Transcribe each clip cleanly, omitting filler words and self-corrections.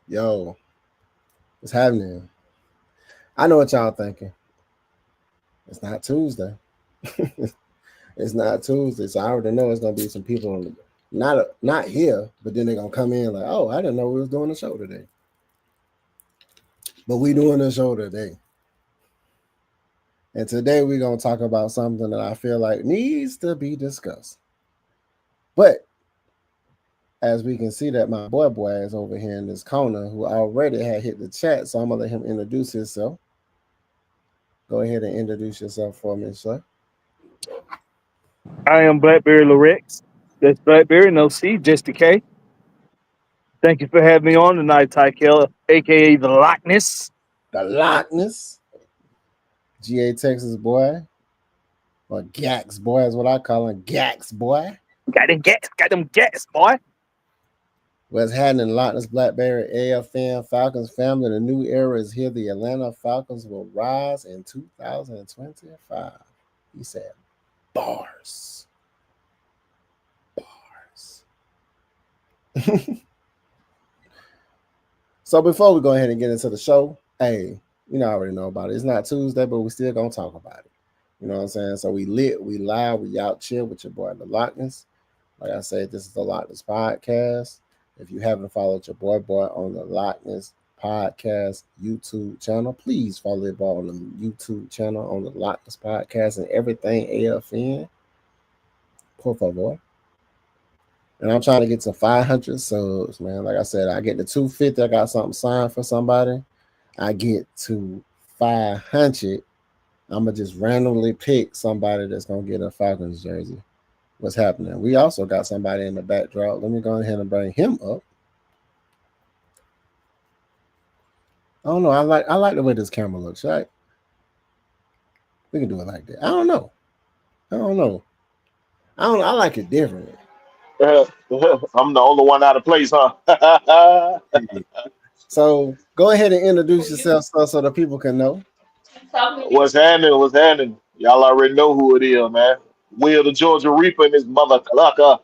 Yo, what's happening? I know what y'all thinking. It's not Tuesday. It's not Tuesday, so I already know it's gonna be some people not here, but then they're gonna come in like, oh, I didn't know we was doing a show today. But we doing a show today. And today we're gonna talk about something that I feel like needs to be discussed. But as we can see that my boy is over here in this corner who already had hit the chat, so I'm gonna let him introduce himself. Go ahead and introduce yourself for me, sir. I am Blackberry Lorex. That's Blackberry, no C, just the K. Thank you for having me on tonight, Tykel, aka the Lochness. The Lochness, GA Texas boy, or Gax boy is what I call him, Gax boy. Got them gats, boy. What's happening, Lochness, Blackberry, AFN, Falcons family? The new era is here. The Atlanta Falcons will rise in 2025. He said, bars. So before we go ahead and get into the show, hey, I already know about it. It's not Tuesday, but we still gonna talk about it. You know what I'm saying? So we lit, we live, we out chill with your boy, the Lochness. Like I said, this is the Lochness Podcast. If you haven't followed your boy on the Lochness Podcast YouTube channel, please follow the boy on the YouTube channel on the Lochness Podcast and everything AFN. Por favor. And I'm trying to get to 500 subs, man. Like I said, I get to 250. I got something signed for somebody. I get to 500. I'm going to just randomly pick somebody that's going to get a Falcons jersey. What's happening? We also got somebody in the backdrop. Let me go ahead and bring him up. I don't know. I like the way this camera looks, right? We can do it like that. I don't know. I like it different. I'm the only one out of place, huh? So go ahead and introduce yourself so the people can know. What's happening? Y'all already know who it is, man. Will the Georgia Reaper and his mother clucker.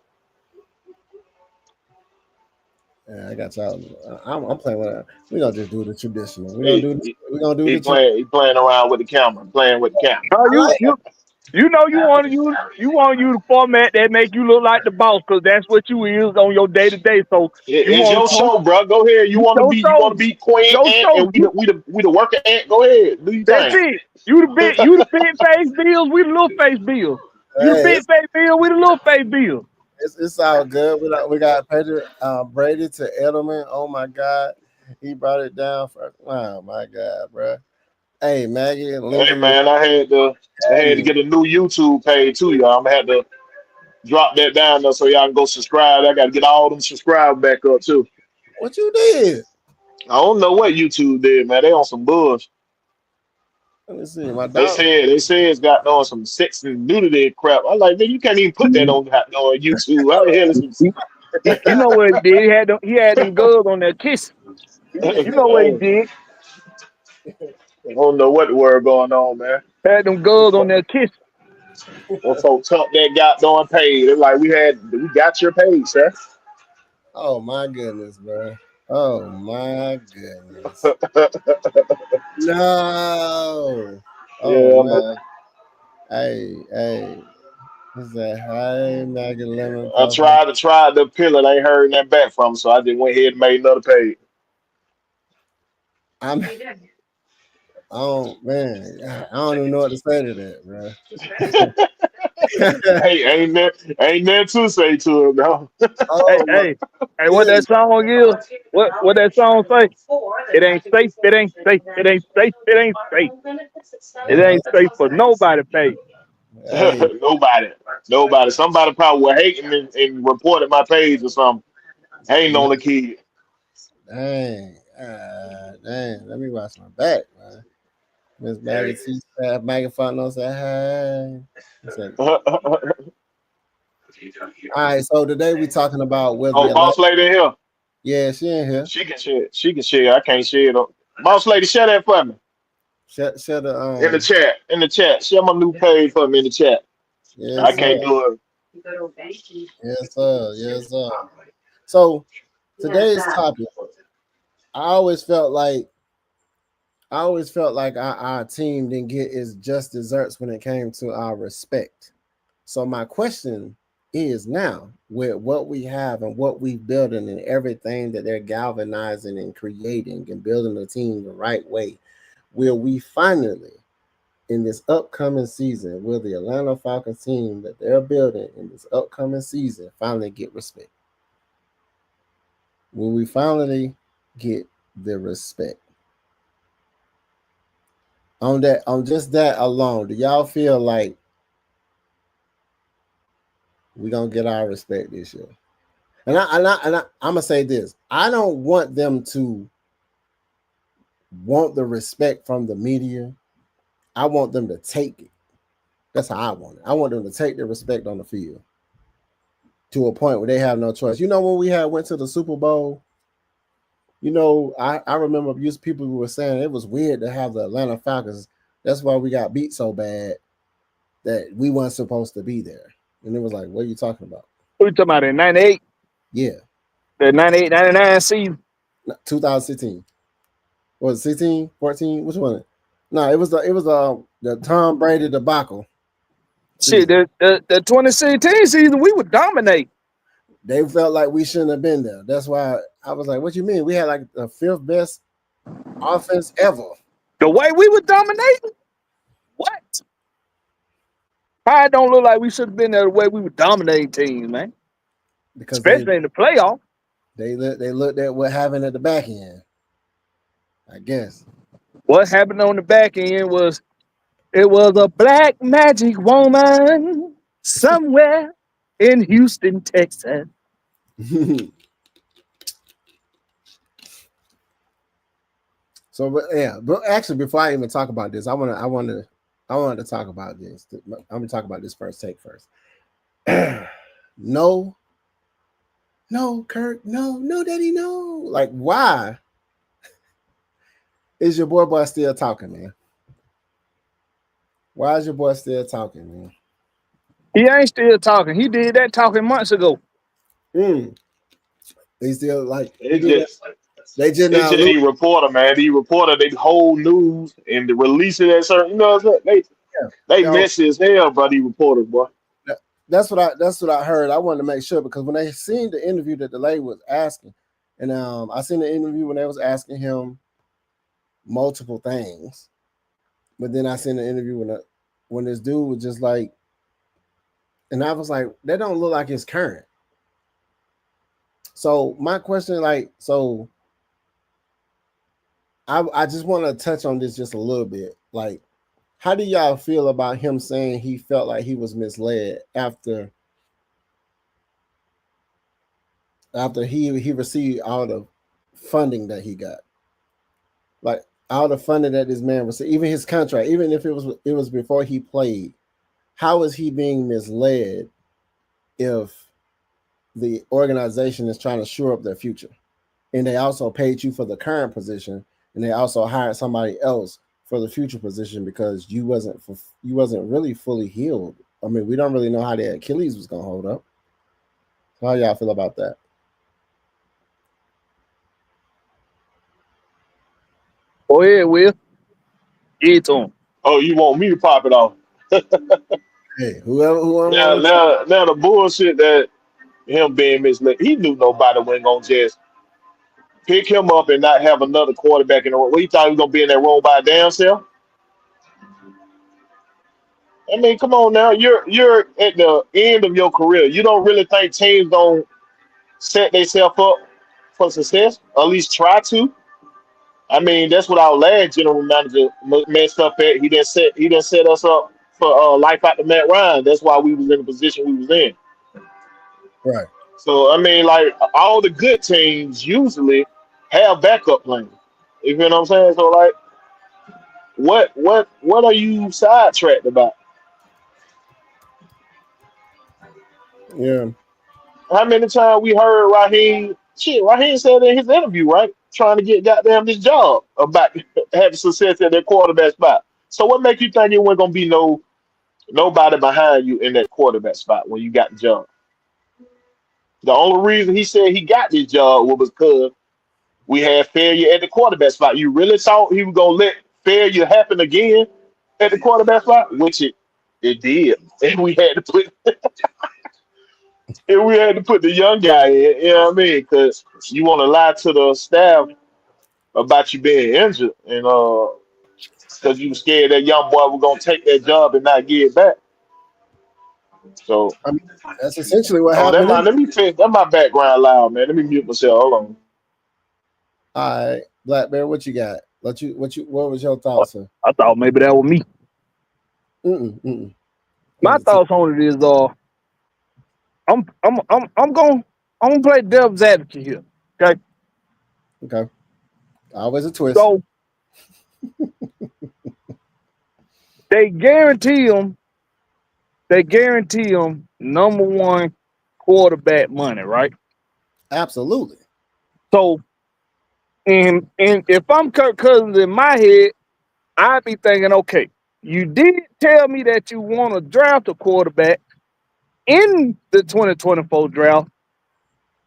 Yeah, I got y'all. I'm playing with it. We're gonna just do the traditional. He playing around with the camera, playing with the camera. You know you want to use the format that make you look like the boss, because that's what you is on your day to day. So it's your show, bro. Go ahead. You want to be queen ant, and we the worker ant. Go ahead, do your That's thing. it. You the big face bills, we the little face bill. You the big face bill, we the little face bill. It's all good. We got Patrick Brady to Edelman. Oh my God, he brought it down for. Oh my God, bro. Hey Maggie, hey man, I had to get a new YouTube page too, y'all. I'm gonna have to drop that down there so y'all can go subscribe. I got to get all them subscribed back up too. What you did? I don't know what YouTube did, man. They on some bullshit. Let me see. My They dog. said it's got on some sex and nudity crap. I'm like, man, you can't even put that on YouTube. How the hell is it? You know what he did? He had them girls on that kiss. You know what he did? I don't know what the word going on, man. Had them girls on that kiss. When folks tuck that goddamn page, they're like, we got your page, sir. Oh my goodness, bro. Oh my goodness. No. Yeah, man. Hey. Is that hi Maggie Lemon? I tried the pillar, I ain't heard that back from him, so I just went ahead and made another page. Oh man, I don't even know what to say to that, bro. Hey, ain't nothing to say to him, no. Hey, what that song is? What that song say? It ain't safe. It ain't safe. It ain't safe. It ain't safe. It ain't safe for nobody, pay. Hey. Nobody. Somebody probably was hating and reported my page or something. Hating on the kid. Dang. Let me watch my back, man. Miss Maggie Maggie Fontenot said hi. All right, so today we're talking about whether boss lady in here. Yeah, she in here. She can share. I can't share it. Boss lady, share that for me. Share the in the chat. Share my new page for me in the chat. Yes, I can't do it. Yes, sir. So today's topic, I always felt like our team didn't get its just desserts when it came to our respect. So my question is now, with what we have and what we're building and everything that they're galvanizing and creating and building the team the right way, will we finally, in this upcoming season, will the Atlanta Falcons team that they're building in this upcoming season finally get respect? Will we finally get the respect? On just that alone, do y'all feel like we're gonna get our respect this year? And I'm gonna say this: I don't want them to want the respect from the media. I want them to take it. That's how I want it. I want them to take the respect on the field to a point where they have no choice. You know, when we went to the Super Bowl, you know, I remember people who were saying it was weird to have the Atlanta Falcons. That's why we got beat so bad that we weren't supposed to be there. And it was like, what are you talking about? What are you talking about in 98? Yeah. The 98, 99 season? 2016. Was it 16, 14? Which one? No, it was the Tom Brady debacle. Shit, the 2016 season, we would dominate. They felt like we shouldn't have been there. That's why I was like, what you mean? We had like the 5th best offense ever. The way we were dominating? What? Probably don't look like we should have been there the way we were dominating teams, man. Because especially in the playoff. They looked at what happened at the back end, I guess. What happened on the back end was it was a black magic woman somewhere in Houston, Texas. So, but actually, before I even talk about this, I wanted to talk about this. I'm gonna talk about this first take first. No, Kirk, no, Daddy, no. Like, why is your boy still talking, man? Why is your boy still talking, man? He ain't still talking. He did that talking months ago. They still like they just the reporter, man. The reporter, they hold news and the release it at certain, you know, they messy as hell, bro. The reporters, boy. That's what I heard. I wanted to make sure because when they seen the interview that the lady was asking, and I seen the interview when they was asking him multiple things, but then I seen the interview when this dude was just like, and I was like, that don't look like it's current. So my question, I just want to touch on this just a little bit. Like, how do y'all feel about him saying he felt like he was misled after he received all the funding that he got? Like, all the funding that this man received, even his contract, even if it was before he played, how is he being misled if the organization is trying to shore up their future? And they also paid you for the current position, and they also hired somebody else for the future position because you wasn't really fully healed. I mean, we don't really know how the Achilles was gonna hold up. So how y'all feel about that? Go ahead, Will. Get to him. Oh, you want me to pop it off? Hey, whoever. Now the bullshit that him being misled, he knew nobody wasn't gonna just pick him up and not have another quarterback in the room. What, he thought he was gonna be in that room by damn self? I mean, come on now. You're at the end of your career. You don't really think teams gonna set themselves up for success, or at least try to? I mean, that's what our last general manager messed up at. He didn't set us up for life after Matt Ryan. That's why we was in the position we was in. Right. So I mean, like all the good teams usually have backup plans. You feel what I'm saying? So like, what are you sidetracked about? Yeah. How many times we heard Raheem? Shit, Raheem said in his interview, right, trying to get goddamn this job about having success at their quarterback spot. So what make you think it wasn't gonna be nobody behind you in that quarterback spot when you got the job? The only reason he said he got this job was because We had failure at the quarterback spot. You really thought he was gonna let failure happen again at the quarterback spot, which it did, and we had to put the young guy in. You know what I mean? Because you want to lie to the staff about you being injured, and because you were scared that young boy was gonna take that job and not get it back. So, I mean, that's essentially what oh, happened. that my background loud, man. Let me mute myself. Hold on. All right, Black Bear, what you got? What was your thoughts, sir? I thought maybe that was me. My thoughts on it is I'm gonna play devil's advocate here. Okay. Okay. Always a twist. So they guarantee him number one quarterback money, right? Absolutely. So and if I'm Kirk Cousins in my head, I'd be thinking, okay, you did tell me that you want to draft a quarterback in the 2024 draft,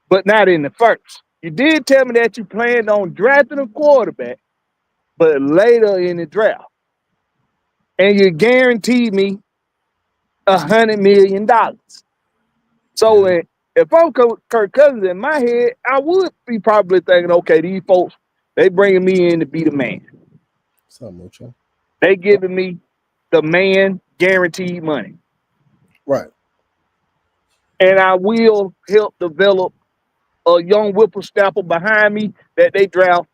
but not in the first. You did tell me that you planned on drafting a quarterback, but later in the draft. And you guaranteed me $100 million. So if I'm Kirk Cousins in my head, I would be probably thinking, okay, these folks, they bringing me in to be the man. Mucho. They giving me the man guaranteed money. Right. And I will help develop a young whippersnapper behind me that they draft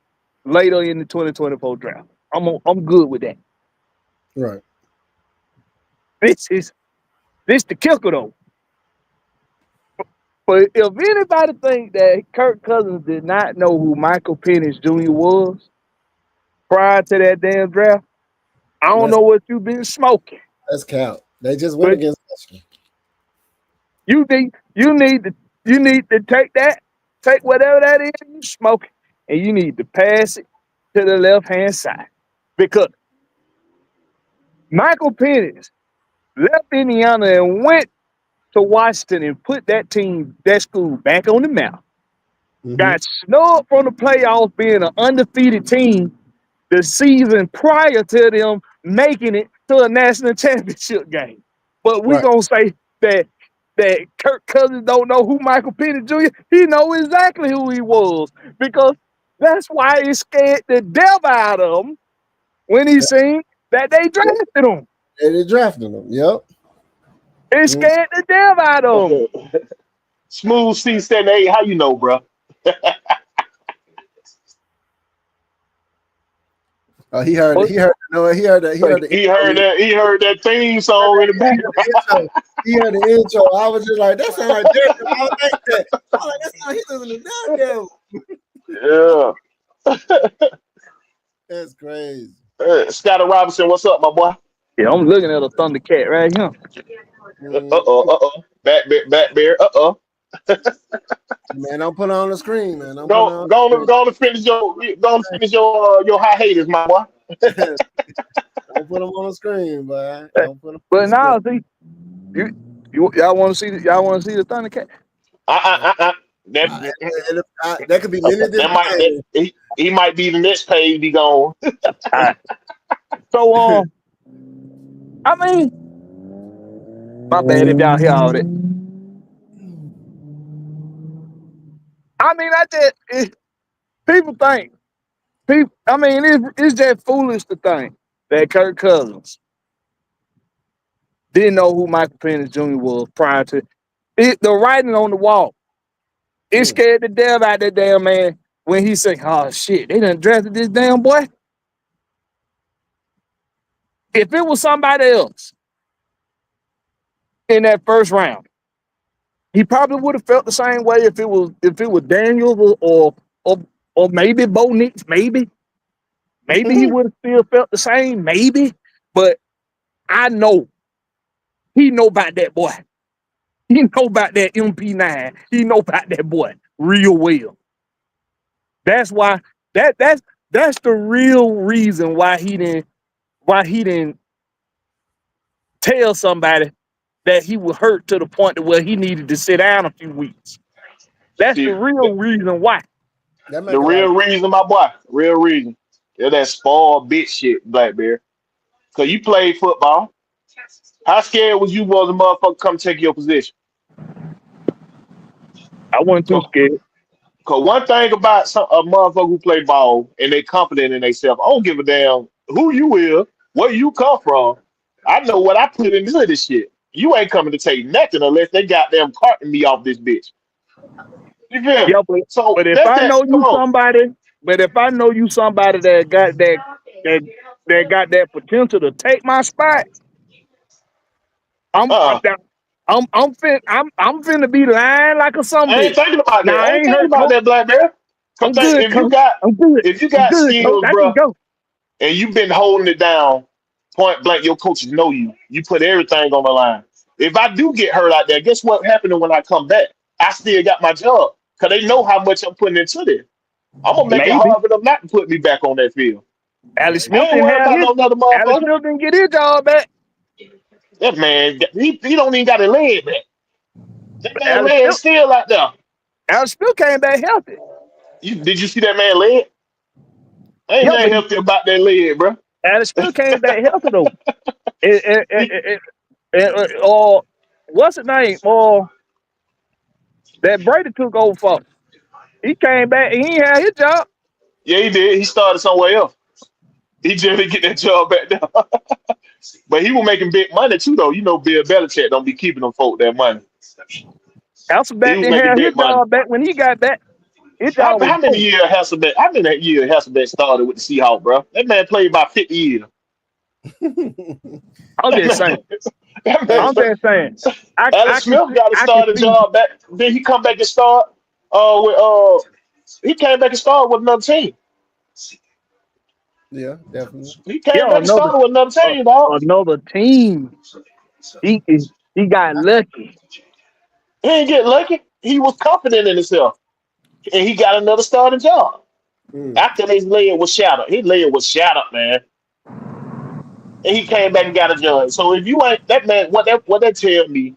later in the 2024 draft. I'm good with that. Right. This the kicker though. But if anybody think that Kirk Cousins did not know who Michael Penix Jr. was prior to that damn draft, I don't know what you've been smoking. That's count. They just went against Michigan. You need to take whatever that is you smoking, and you need to pass it to the left hand side. Because Michael Penix left Indiana and went to Washington and put that school back on the map. Mm-hmm. Got snubbed from the playoffs being an undefeated team the season prior to them making it to a national championship game. But we're going to say that Kirk Cousins don't know who Michael Penix Jr. He know exactly who he was, because that's why he scared the devil out of him when he seen that they drafted him. They drafted him, yep. It scared the devil out of him. Smooth C78, how you know, bro? He heard that theme song in the background. He heard the intro. I was just like, that sounds like Daredevil. I like that. I was like, that sounds like he lives in the Daredevil. Yeah. That's crazy. Scotty Robinson, what's up, my boy? Yeah, I'm looking at a Thundercat right here. Back bear. Man, don't put it on the screen, man. Go on finish your high haters, my boy. Don't put them on the screen, boy. But now, see, y'all want to see the Thundercat? That could be many different things. He might be the next page. Be gone. So, I mean, my bad if y'all hear all that. I mean, it's just foolish to think that Kirk Cousins didn't know who Michael Penix Jr. was prior to it. The writing on the wall. It scared the devil out of that damn man when he said, "Oh shit, they done drafted this damn boy." If it was somebody else in that first round, he probably would have felt the same way if it was Daniels or maybe Bo Nix, maybe he would have still felt the same, maybe. But I know he know about that boy. He know about that MP9. He know about that boy real well. That's why that's the real reason why he didn't tell somebody that he was hurt to the point to where he needed to sit down a few weeks. That's the real reason why. That The make a lot real of reason, my boy, real reason. Yeah, that spoiled bitch shit, Blackberry. Cause you played football. How scared was you was a motherfucker come take your position? I wasn't too Cause, scared. 'cause one thing about a motherfucker who play ball and they confident in themselves, I don't give a damn who you is, where you come from. I know what I put into this shit. You ain't coming to take nothing unless they goddamn carting me off this bitch. You feel me? Yeah, So but if that's I that. know Come you on. somebody, but if I know you somebody that that got that potential to take my spot, I'm I'm Uh, down. I'm finna be lying like a some I ain't bitch. thinking about that. Now I I ain't ain't thinking hurt, about coach. that, Blackberry. Cause I'm good, if you coach. got I'm good. if you I'm got good, coach. skills, I can bro, go. and you've been holding it down, point blank, your coaches know you. You put everything on the line. If I do get hurt out there, guess what happened when I come back? I still got my job because they know how much I'm putting into this. I'm gonna make it Maybe hard for them not to put me back on that field. Alex I Smith ain't didn't worried have about his. no another Alex motherfucker. Smith didn't get his job back. That man, he don't even got a leg back. That man Alex leg Smith, still out there. Alex Smith came back healthy. Did you see that man leg? Ain't Yeah, nothing but healthy about that leg, bro. Alex Smith came back healthy though. He, What's his name? That Brady took over for. He came back and he ain't had his job. yeah, he did. He started somewhere else. He just didn't get that job back there. But he was making big money too, though. You know, Bill Belichick don't be keeping them folk that money. He Hasselbeck was didn't making have his big money. job back when he got back. His How, job was how many gone. years Hasselbeck? How many years Hasselbeck started with the Seahawks, bro? That man played about 50 years. I'm That just man, saying. that I'm man, just saying. I Alex can Smith see got to I can start a see job back. Then he come back and start with he came back and started with another team. yeah, definitely. He came yeah back and another started with another uh, team, dog. another team. He got lucky. He ain't get lucky. He was confident in himself, and he got another starting job. Mm. After his leg was shattered, his leg was shattered, man, and he came back and got a job. So if you ain't that man, what that tell me,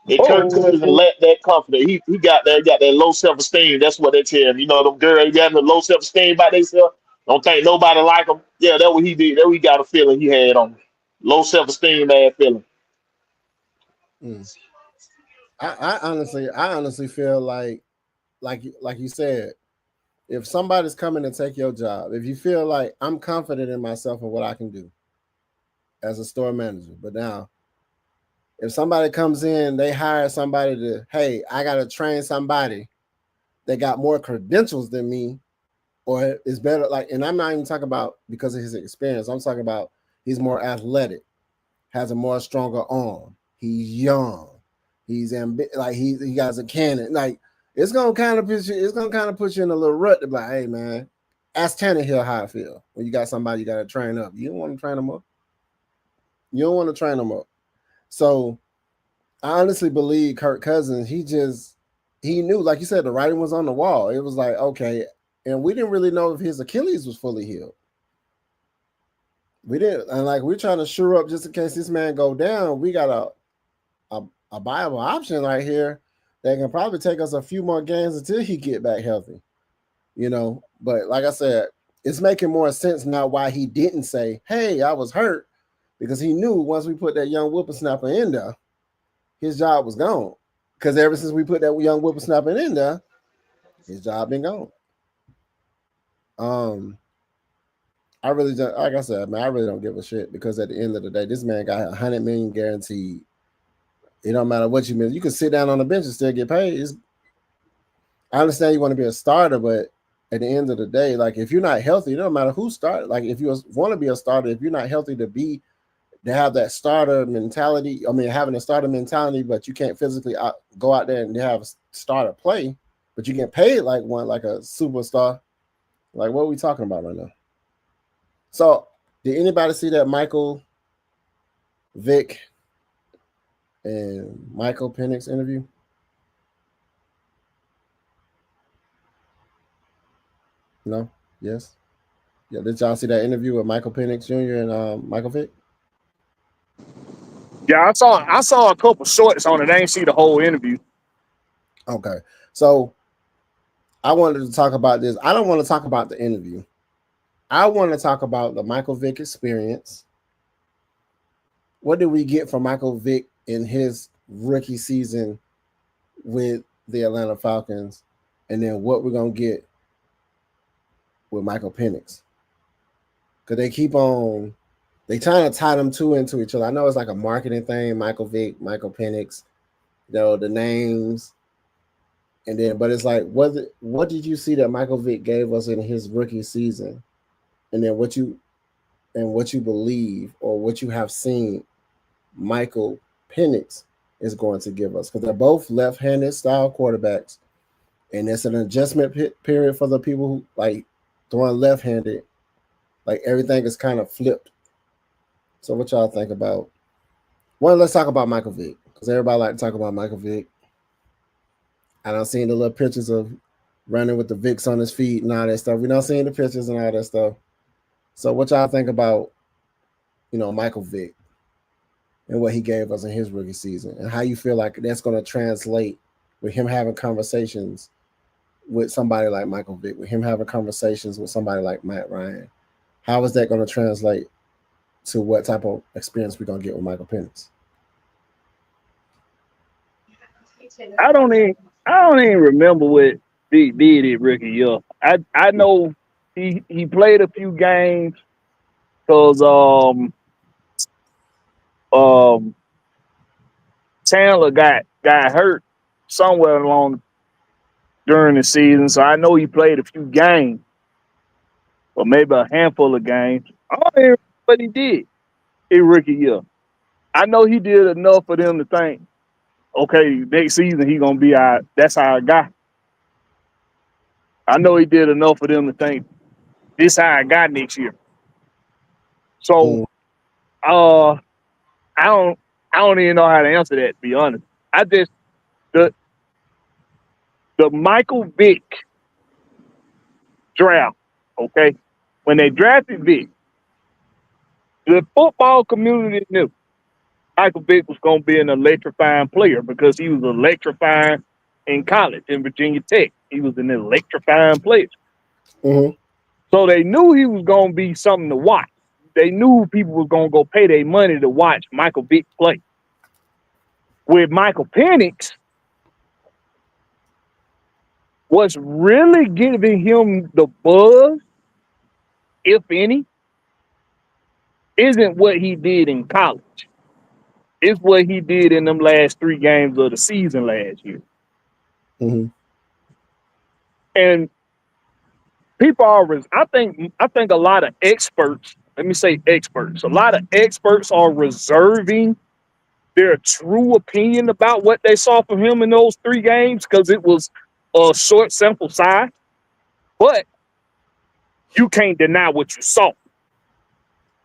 and Kirk Cousins Oh, lacked that confidence. He got that low self esteem. That's what they tell him. You know, them girls got the low self esteem about themselves. Don't think nobody like him. Yeah, that's what he did. That what he got a feeling he had on him. Low self esteem, bad feeling. Mm. I honestly feel like you said, if somebody's coming to take your job, if you feel like I'm confident in myself and what I can do as a store manager, but now if somebody comes in, they hire somebody to, hey, I got to train somebody that got more credentials than me, or is better. Like, and I'm not even talking about because of his experience. I'm talking about he's more athletic, has a more stronger arm. He's young. Like he got a cannon. Like it's gonna kind of put you. It's gonna kind of put you in a little rut to be like, hey man, ask Tannehill how I feel when you got somebody you got to train up. You don't want to train them up. You don't want to train them up. So I honestly believe Kirk Cousins. He knew, like you said, the writing was on the wall. It was like okay, and we didn't really know if his Achilles was fully healed. We didn't, and like we're trying to shore up just in case this man go down. We got a viable option right here that can probably take us a few more games until he get back healthy. You know, but like I said, it's making more sense now why he didn't say, "Hey, I was hurt," because he knew once we put that young whippersnapper in there, his job was gone. Because ever since we put that young whippersnapper in there, his job been gone. Um, I really don't, like I said, man, I really don't give a shit because at the end of the day, this man got 100 million guaranteed. It don't matter what you mean. You can sit down on the bench and still get paid. I understand you want to be a starter, but at the end of the day, like if you're not healthy, it don't matter who started. Like if you want to be a starter, if you're not healthy to have that starter mentality. I mean, having a starter mentality, but you can't physically go out there and have a starter play, but you get paid like one, like a superstar. Like what are we talking about right now? So, did anybody see that Michael Vick and Michael Penix interview? No? Yes? Yeah, did y'all see that interview with Michael Penix Jr. and Michael Vick? yeah, I saw a couple shorts on it. I ain't see the whole interview. Okay. So I wanted to talk about this. I don't want to talk about the interview. I want to talk about the Michael Vick experience. What did we get from Michael Vick in his rookie season with the Atlanta Falcons? And then what we're going to get with Michael Penix. Because they keep on, they trying to tie them two into each other. I know it's like a marketing thing, Michael Vick, Michael Penix, the names. And then, but it's like, what did you see that Michael Vick gave us in his rookie season? And then what you believe or what you have seen Michael Penix is going to give us. Because they're both left-handed style quarterbacks. And it's an adjustment period for the people who like throwing left-handed. Like everything is kind of flipped. So what y'all think about? Well, let's talk about Michael Vick. Because everybody like to talk about Michael Vick. I done seen the little pictures of running with the Vicks on his feet and all that stuff. We done seen the pictures and all that stuff. So what y'all think about, Michael Vick and what he gave us in his rookie season and how you feel like that's going to translate with him having conversations with somebody like Michael Vick, with him having conversations with somebody like Matt Ryan? How is that going to translate to what type of experience we're going to get with Michael Penix? I don't even remember what Vic did in rookie year. I know he played a few games because Chandler got hurt somewhere along during the season, so I know he played a few games, or maybe a handful of games. I don't even remember what he did in rookie year. I know he did enough for them to think, okay, next season he gonna be that's our guy. I know he did enough for them to think this our guy next year. So, I don't even know how to answer that, to be honest. I just the Michael Vick draft, okay? When they drafted Vick, the football community knew Michael Vick was going to be an electrifying player because he was electrifying in college in Virginia Tech. He was an electrifying player. Mm-hmm. So they knew he was going to be something to watch. They knew people were going to go pay their money to watch Michael Vick play. With Michael Penix, what's really giving him the buzz, if any, isn't what he did in college. It's what he did in them last 3 games of the season last year. Mm-hmm. And people I think a lot of experts, let me say experts, a lot of experts are reserving their true opinion about what they saw from him in those 3 games because it was a short sample size. But you can't deny what you saw.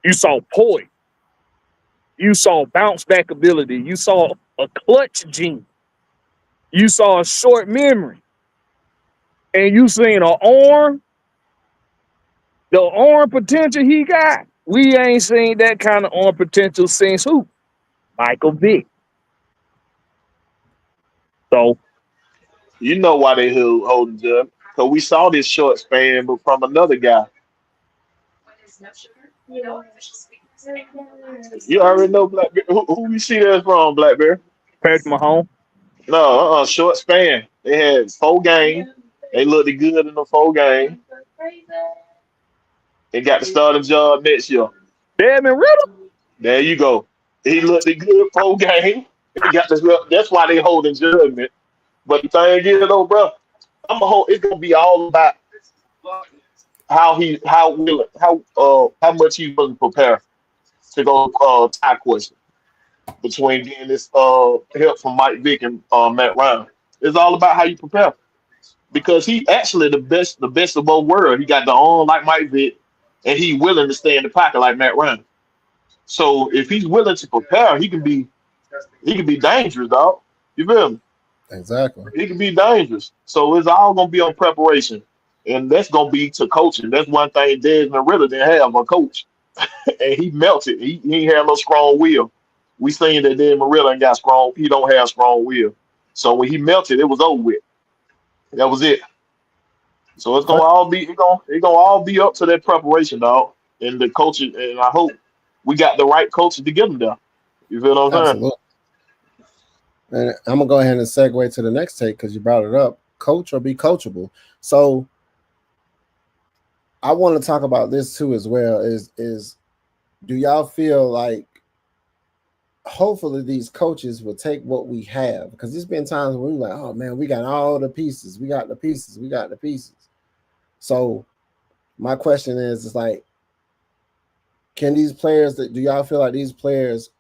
You saw poise. You saw bounce back ability. You saw a clutch gene. You saw a short memory. And you seen the arm potential he got. We ain't seen that kind of arm potential since who? Michael Vick. So, You know why they holding Judge? Because we saw this short span, but from another guy. You already know Blackberry. Who we see that from, Blackberry? Patrick Mahomes. No, short span. They had 4 games. They looked good in the 4 games. They got the starting job next year. Desmond Riddle. There you go. He looked good 4 games. He got this. That's why they holding judgment. But the thing is, though, bro, it's gonna be all about how much he wasn't prepared to go tie question between getting this help from Mike Vick and Matt Ryan. It's all about how you prepare. Because he actually the best of both worlds. He got the arm like Mike Vick, and he willing to stay in the pocket like Matt Ryan. So if he's willing to prepare, he can be dangerous, dog. You feel me? Exactly. He can be dangerous. So it's all gonna be on preparation. And that's gonna be to coaching. That's one thing Desmond Riddle didn't have, a coach. And he melted. He ain't had no strong will. We seen that Desmond Riddle ain't got strong, he don't have strong will. So when he melted, it was over with. That was it. So it's gonna all be it gonna all be up to that preparation, dog, and the coaches. And I hope we got the right coaches to get them there. You feel what I'm saying? Absolutely. And I'm gonna go ahead and segue to the next take because you brought it up. Coach or be coachable. So I want to talk about this too as well. Is do y'all feel like hopefully these coaches will take what we have? Because there's been times when we're like, oh man, we got all the pieces. We got the pieces. We got the pieces. So my question is like, can these players do y'all feel like these players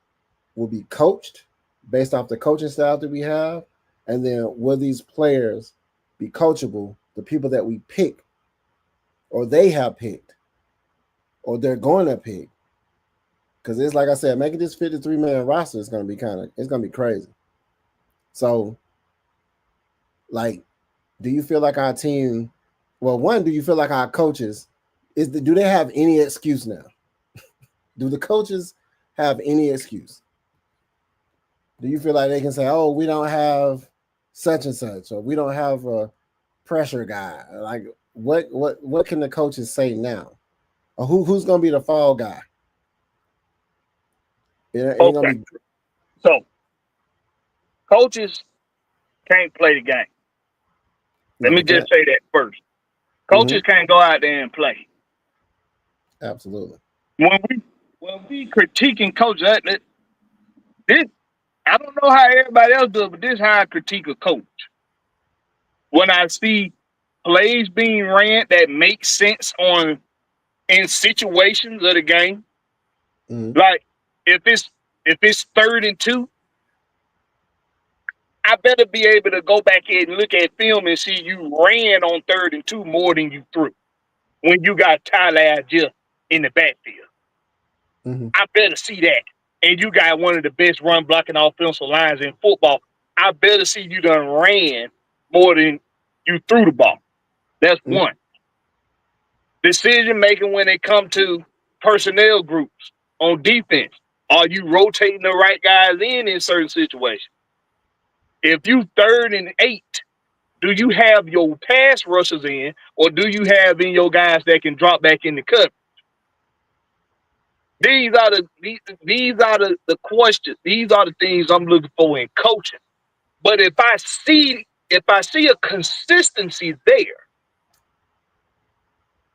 will be coached based off the coaching staff that we have? And then will these players be coachable, the people that we pick or they have picked or they're going to pick? Because it's like I said, making this 53-man roster is going to be it's going to be crazy. So, like, do you feel like our team, well, one, do you feel like our coaches, do they have any excuse now? Do the coaches have any excuse? Do you feel like they can say, oh, we don't have such and such, or we don't have a pressure guy? Like, what can the coaches say now? Or who's going to be the fall guy? Okay. So, coaches can't play the game. Let me just say that first. Coaches can't go out there and play. Absolutely. When we critiquing coaches, this I don't know how everybody else does, but this is how I critique a coach. When I see plays being ran that make sense in situations of the game, like if it's 3rd and 2, I better be able to go back and look at film and see you ran on 3rd and 2 more than you threw when you got Tyler Algier in the backfield. I better see that. And you got one of the best run blocking offensive lines in football. I better see you done ran more than you threw the ball. That's one. Decision making when it come to personnel groups on defense. Are you rotating the right guys in certain situations? If you 3rd and 8, do you have your pass rushers in, or do you have in your guys that can drop back in the coverage? These are the questions. These are the things I'm looking for in coaching. But if I see a consistency there,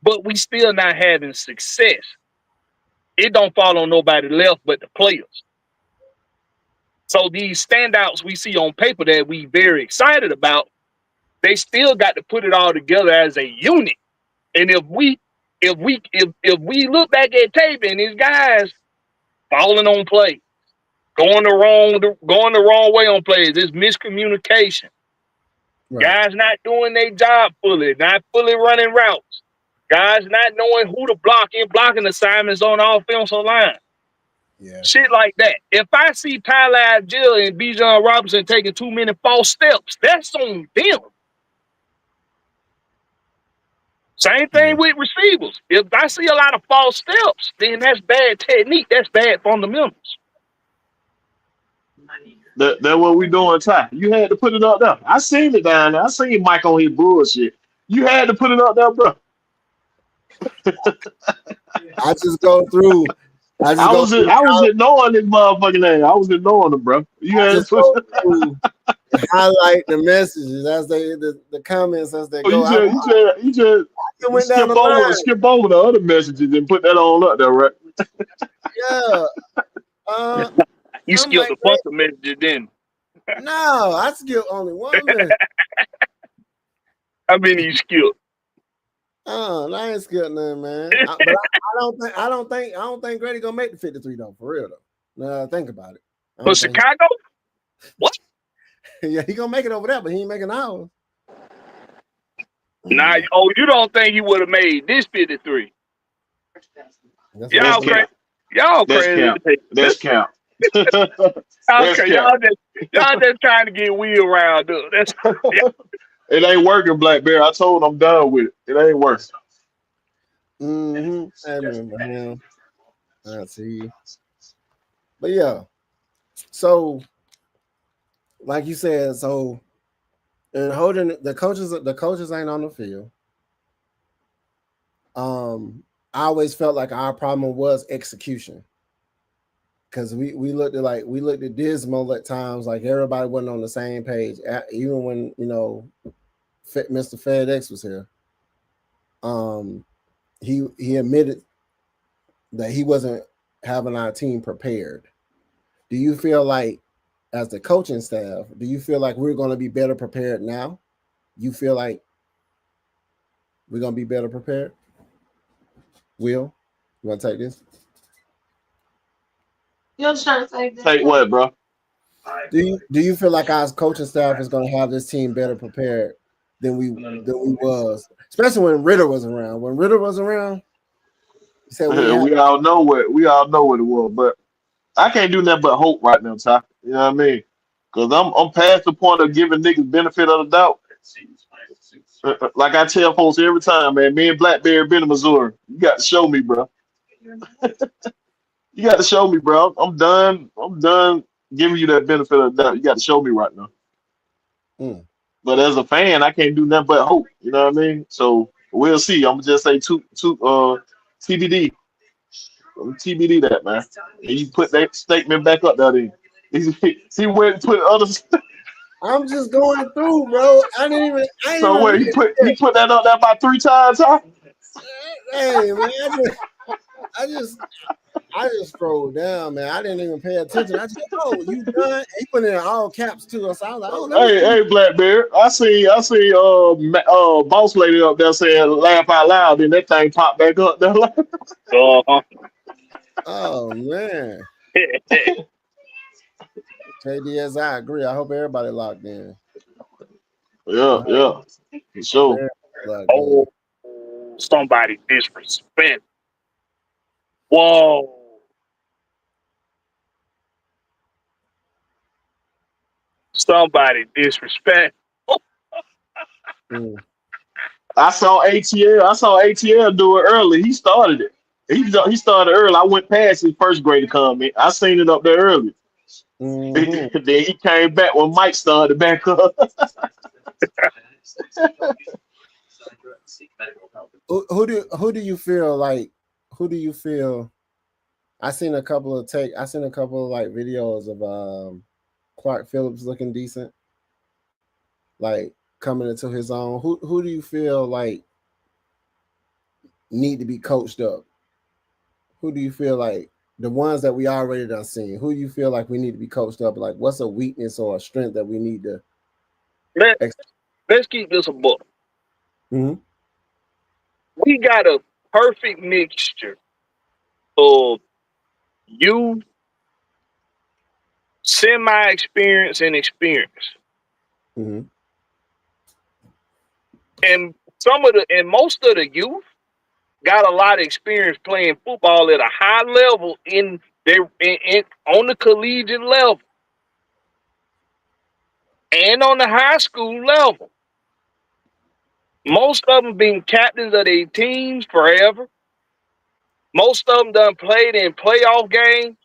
but we still not having success, it don't fall on nobody left but the players. So these standouts we see on paper that we very excited about, they still got to put it all together as a unit. And if we look back at tape and these guys falling on plays, going the wrong way on plays, it's miscommunication. Right. Guys not doing their job fully, not fully running routes. Guys not knowing who to block in blocking assignments on the offensive line. Yeah. Shit like that. If I see Tyler Algier and Bijan Robinson taking too many false steps, that's on them. Same thing with receivers. If I see a lot of false steps, then that's bad technique. That's bad fundamentals. That's what we doing, Ty. You had to put it up there. I seen it down there. I seen Mike on his bullshit. You had to put it up there, bro. I just go through. I was ignoring this motherfucking name. I was ignoring him, bro. You had to put highlight the messages as the comments as they go. You just skip over the other messages and put that on up there, right? Yeah. You skipped a bunch of messages, didn't you? No, I skipped only one minute. How many you skipped? Oh, I ain't skipped none, man. But I don't think Grady gonna make the 53 though, for real though. Now think about it. For Chicago? What? Yeah, he gonna make it over there, but he ain't making ours. Nah, you don't think he would have made this 53? Y'all crazy. Y'all crazy. That's count. Okay, y'all just trying to get Will riled up. That's It ain't working, Black Bear. I told him I'm done with it. It ain't working. I remember him. I see. But yeah, so like you said, so and holding the coaches ain't on the field. I always felt like our problem was execution. Because we looked at dismal at times, like everybody wasn't on the same page. Even when Mr. FedEx was here, he admitted that he wasn't having our team prepared. Do you feel like, as the coaching staff, do you feel like we're going to be better prepared now? You feel like we're going to be better prepared? Will, you want to take this? You're trying to take this. Take what, bro? Do you feel like our coaching staff is going to have this team better prepared than we was, especially when Ritter was around? When Ritter was around, he said we all know what it was, but I can't do nothing but hope right now, Ty. You know what I mean? Because I'm past the point of giving niggas benefit of the doubt. Like I tell folks every time, man, me and Blackberry been in Missouri. You got to show me, bro. You got to show me, bro. I'm done giving you that benefit of the doubt. You got to show me right now. But as a fan, I can't do nothing but hope. You know what I mean? So we'll see. I'm gonna just say TBD. TBD that, man. And you put that statement back up there. Then he went and put other. I'm just going through, bro. So wait, he put that up there about 3 times, huh? Hey, man, I just scrolled down, man. I didn't even pay attention. I just you done? He put it in all caps too. So I was like, hey, Blackbeard. I see boss lady up there saying laugh out loud, then that thing popped back up there. Oh man. KDS, I agree. I hope everybody locked in. Yeah. For sure. Oh, somebody disrespect. Whoa. Somebody disrespect. I saw ATL do it early. He started it. He started early. I went past his first grade comment. I seen it up there early. Then he came back when Mike started back up. Who do you feel like? Who do you feel? I seen a couple of like videos of Clark Phillips looking decent, like coming into his own. Who do you feel like need to be coached up? Who do you feel like the ones that we already done seen? Who do you feel like we need to be coached up? Like, what's a weakness or a strength that we need to? Let's keep this a book. Mm-hmm. We got a perfect mixture of youth, semi-experience, and experience. Mm-hmm. And most of the youth got a lot of experience playing football at a high level on the collegiate level and on the high school level. Most of them been captains of their teams forever. Most of them done played in playoff games.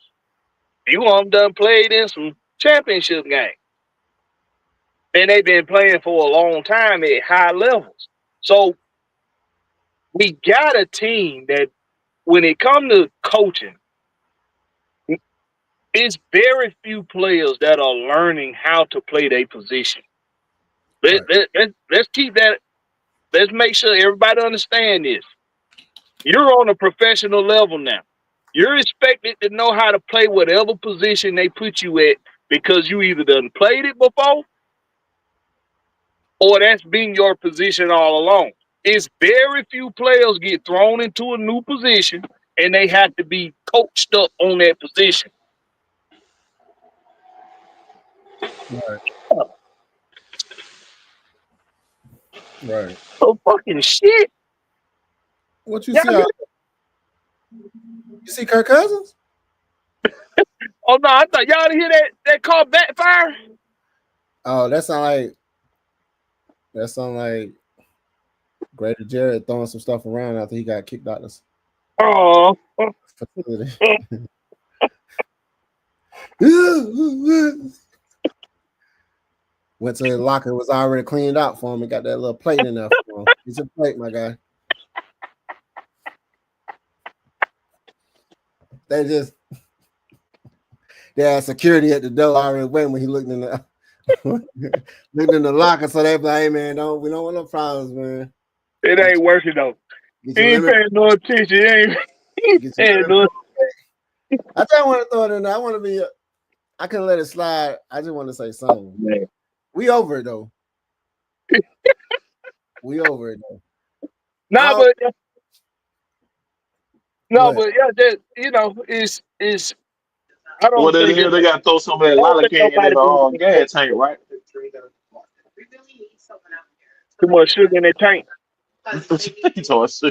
Few of them done played in some championship games. And they've been playing for a long time at high levels. So we got a team that, when it comes to coaching, it's very few players that are learning how to play their position. Let's keep that. Let's make sure everybody understands this. You're on a professional level now. You're expected to know how to play whatever position they put you at, because you either done played it before or that's been your position all along. It's very few players get thrown into a new position and they have to be coached up on that position. Right. Oh, fucking shit. What you see? You see Kirk Cousins? Oh no, I thought y'all didn't hear that call backfire. Oh, that sound like Greater Jared throwing some stuff around after he got kicked out of this facility. Went to his locker, was already cleaned out for him, and got that little plate in there for him. It's a plate, my guy. They just they had security at the door already waiting when he looked in the looked in the locker. So they be like, hey man, we don't want no problems, man. It Get ain't working though. get He your ain't limit, paying no attention. He ain't get your paying limit. no. I just want to throw it in there. I want to be. I couldn't let it slide. I just want to say something. Man. We over it though. We over it though. Nah, Go ahead. but yeah, that it's. I What don't the think hell they got to throw some of that I don't think lidocaine in nobody the be gas tank, right? too much sugar in that tank. He told us.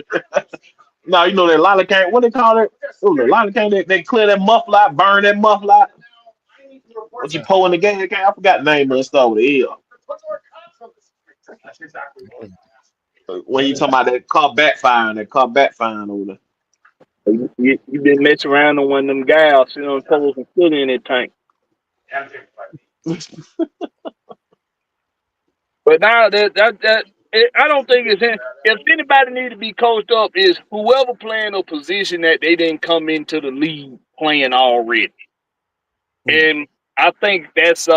No, you know that lidocaine. What they call it? Oh, the lidocaine. They clear that muffler out, burn that muffler out. What you pour in the gas can? I forgot the name of the stuff with the L. When you talking about that car backfiring over there. You been messing around on one of them gals, pour some sugar in that tank. But now I don't think it's in. If anybody need to be coached up, is whoever playing a position that they didn't come into the league playing already. And I think that's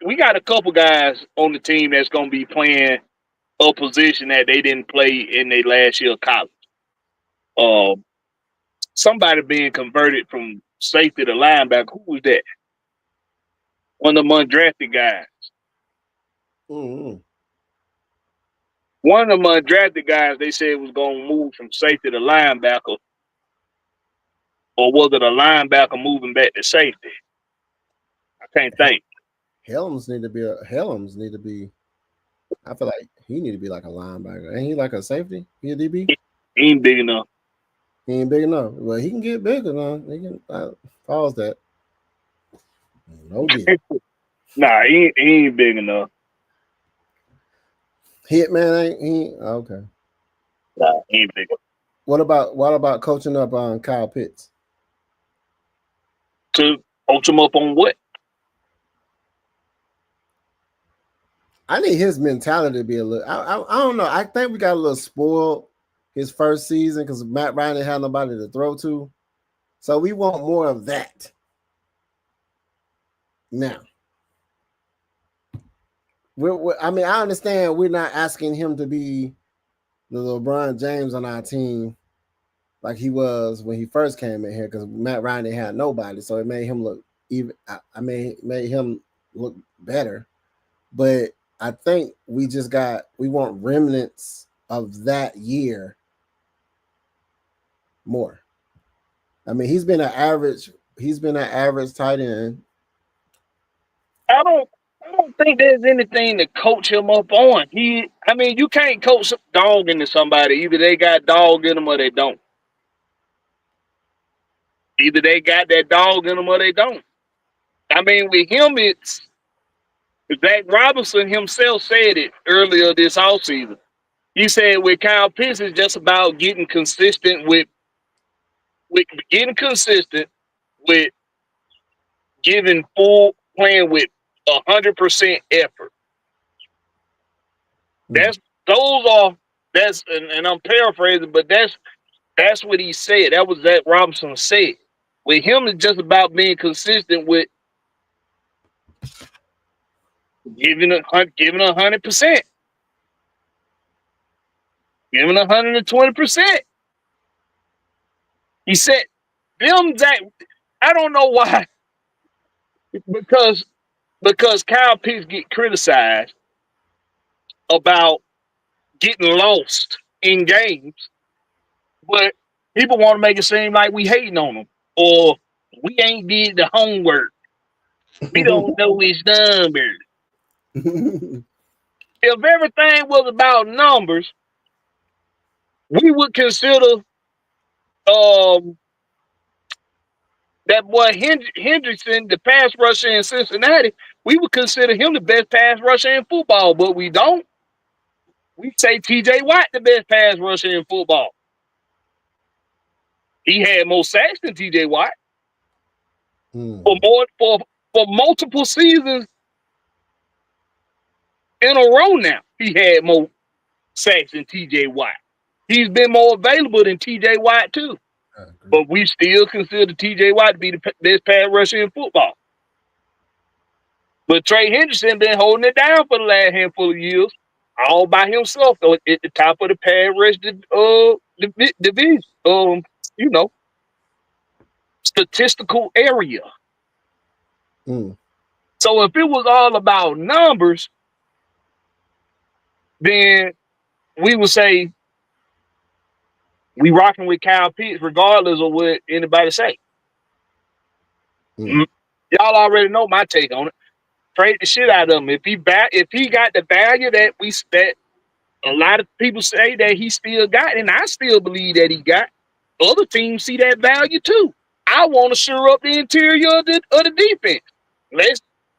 we got a couple guys on the team that's gonna be playing a position that they didn't play in their last year of college. Somebody being converted from safety to linebacker. Who was that? One of them undrafted guys. Mm-hmm. One of them undrafted guys they said was going to move from safety to linebacker, or was it a linebacker moving back to safety? I can't think. Helms need to be. I feel like he need to be like a linebacker. Ain't he like a safety? He a DB? He ain't big enough. He ain't big enough. Well, he can get bigger now. He can pause that. No deal. Nah, he ain't big enough. Hitman ain't he? Okay. Nah, he ain't big enough. What about coaching up on Kyle Pitts? To coach him up on what? I need his mentality to be a little. I don't know. I think we got a little spoiled his first season because Matt Ryan didn't have nobody to throw to, so we want more of that now. I mean, I understand we're not asking him to be the LeBron James on our team like he was when he first came in here because Matt Ryan didn't have nobody, so it made him look even. It made him look better, but I think we want remnants of that year more. I mean, he's been an average tight end. I don't think there's anything to coach him up on. You can't coach dog into somebody. Either they got dog in them or they don't. Either they got that dog in them or they don't. I mean, with him, it's Zach Robinson himself said it earlier this offseason. He said with Kyle Pitts, it's just about getting consistent with giving full playing with 100% effort. That's and I'm paraphrasing, but that's what he said. That was Zach Robinson said. With him, it's just about being consistent with giving 100%, giving 120%. He said, "Them Zach." I don't know why, because Kyle Pitts get criticized about getting lost in games, but people want to make it seem like we hating on him or we ain't did the homework. We don't know his numbers. If everything was about numbers, we would consider that boy Hendrickson, the pass rusher in Cincinnati, we would consider him the best pass rusher in football, but we don't. We say T.J. Watt the best pass rusher in football. He had more sacks than T.J. Watt for multiple seasons in a row now. He had more sacks than T.J. Watt. He's been more available than T.J. Watt too. I agree. but we still consider T.J. Watt to be the best pass rusher in football. But Trey Henderson been holding it down for the last handful of years, all by himself, though, at the top of the pass rush division, you know, statistical area. Mm. So if it was all about numbers, then we would say we rocking with Kyle Pitts regardless of what anybody say. Mm. Y'all already know my take on it. Trade the shit out of him. If he got the value that a lot of people say that he still got, and I still believe that he got, other teams see that value too. I want to shore up the interior of the defense.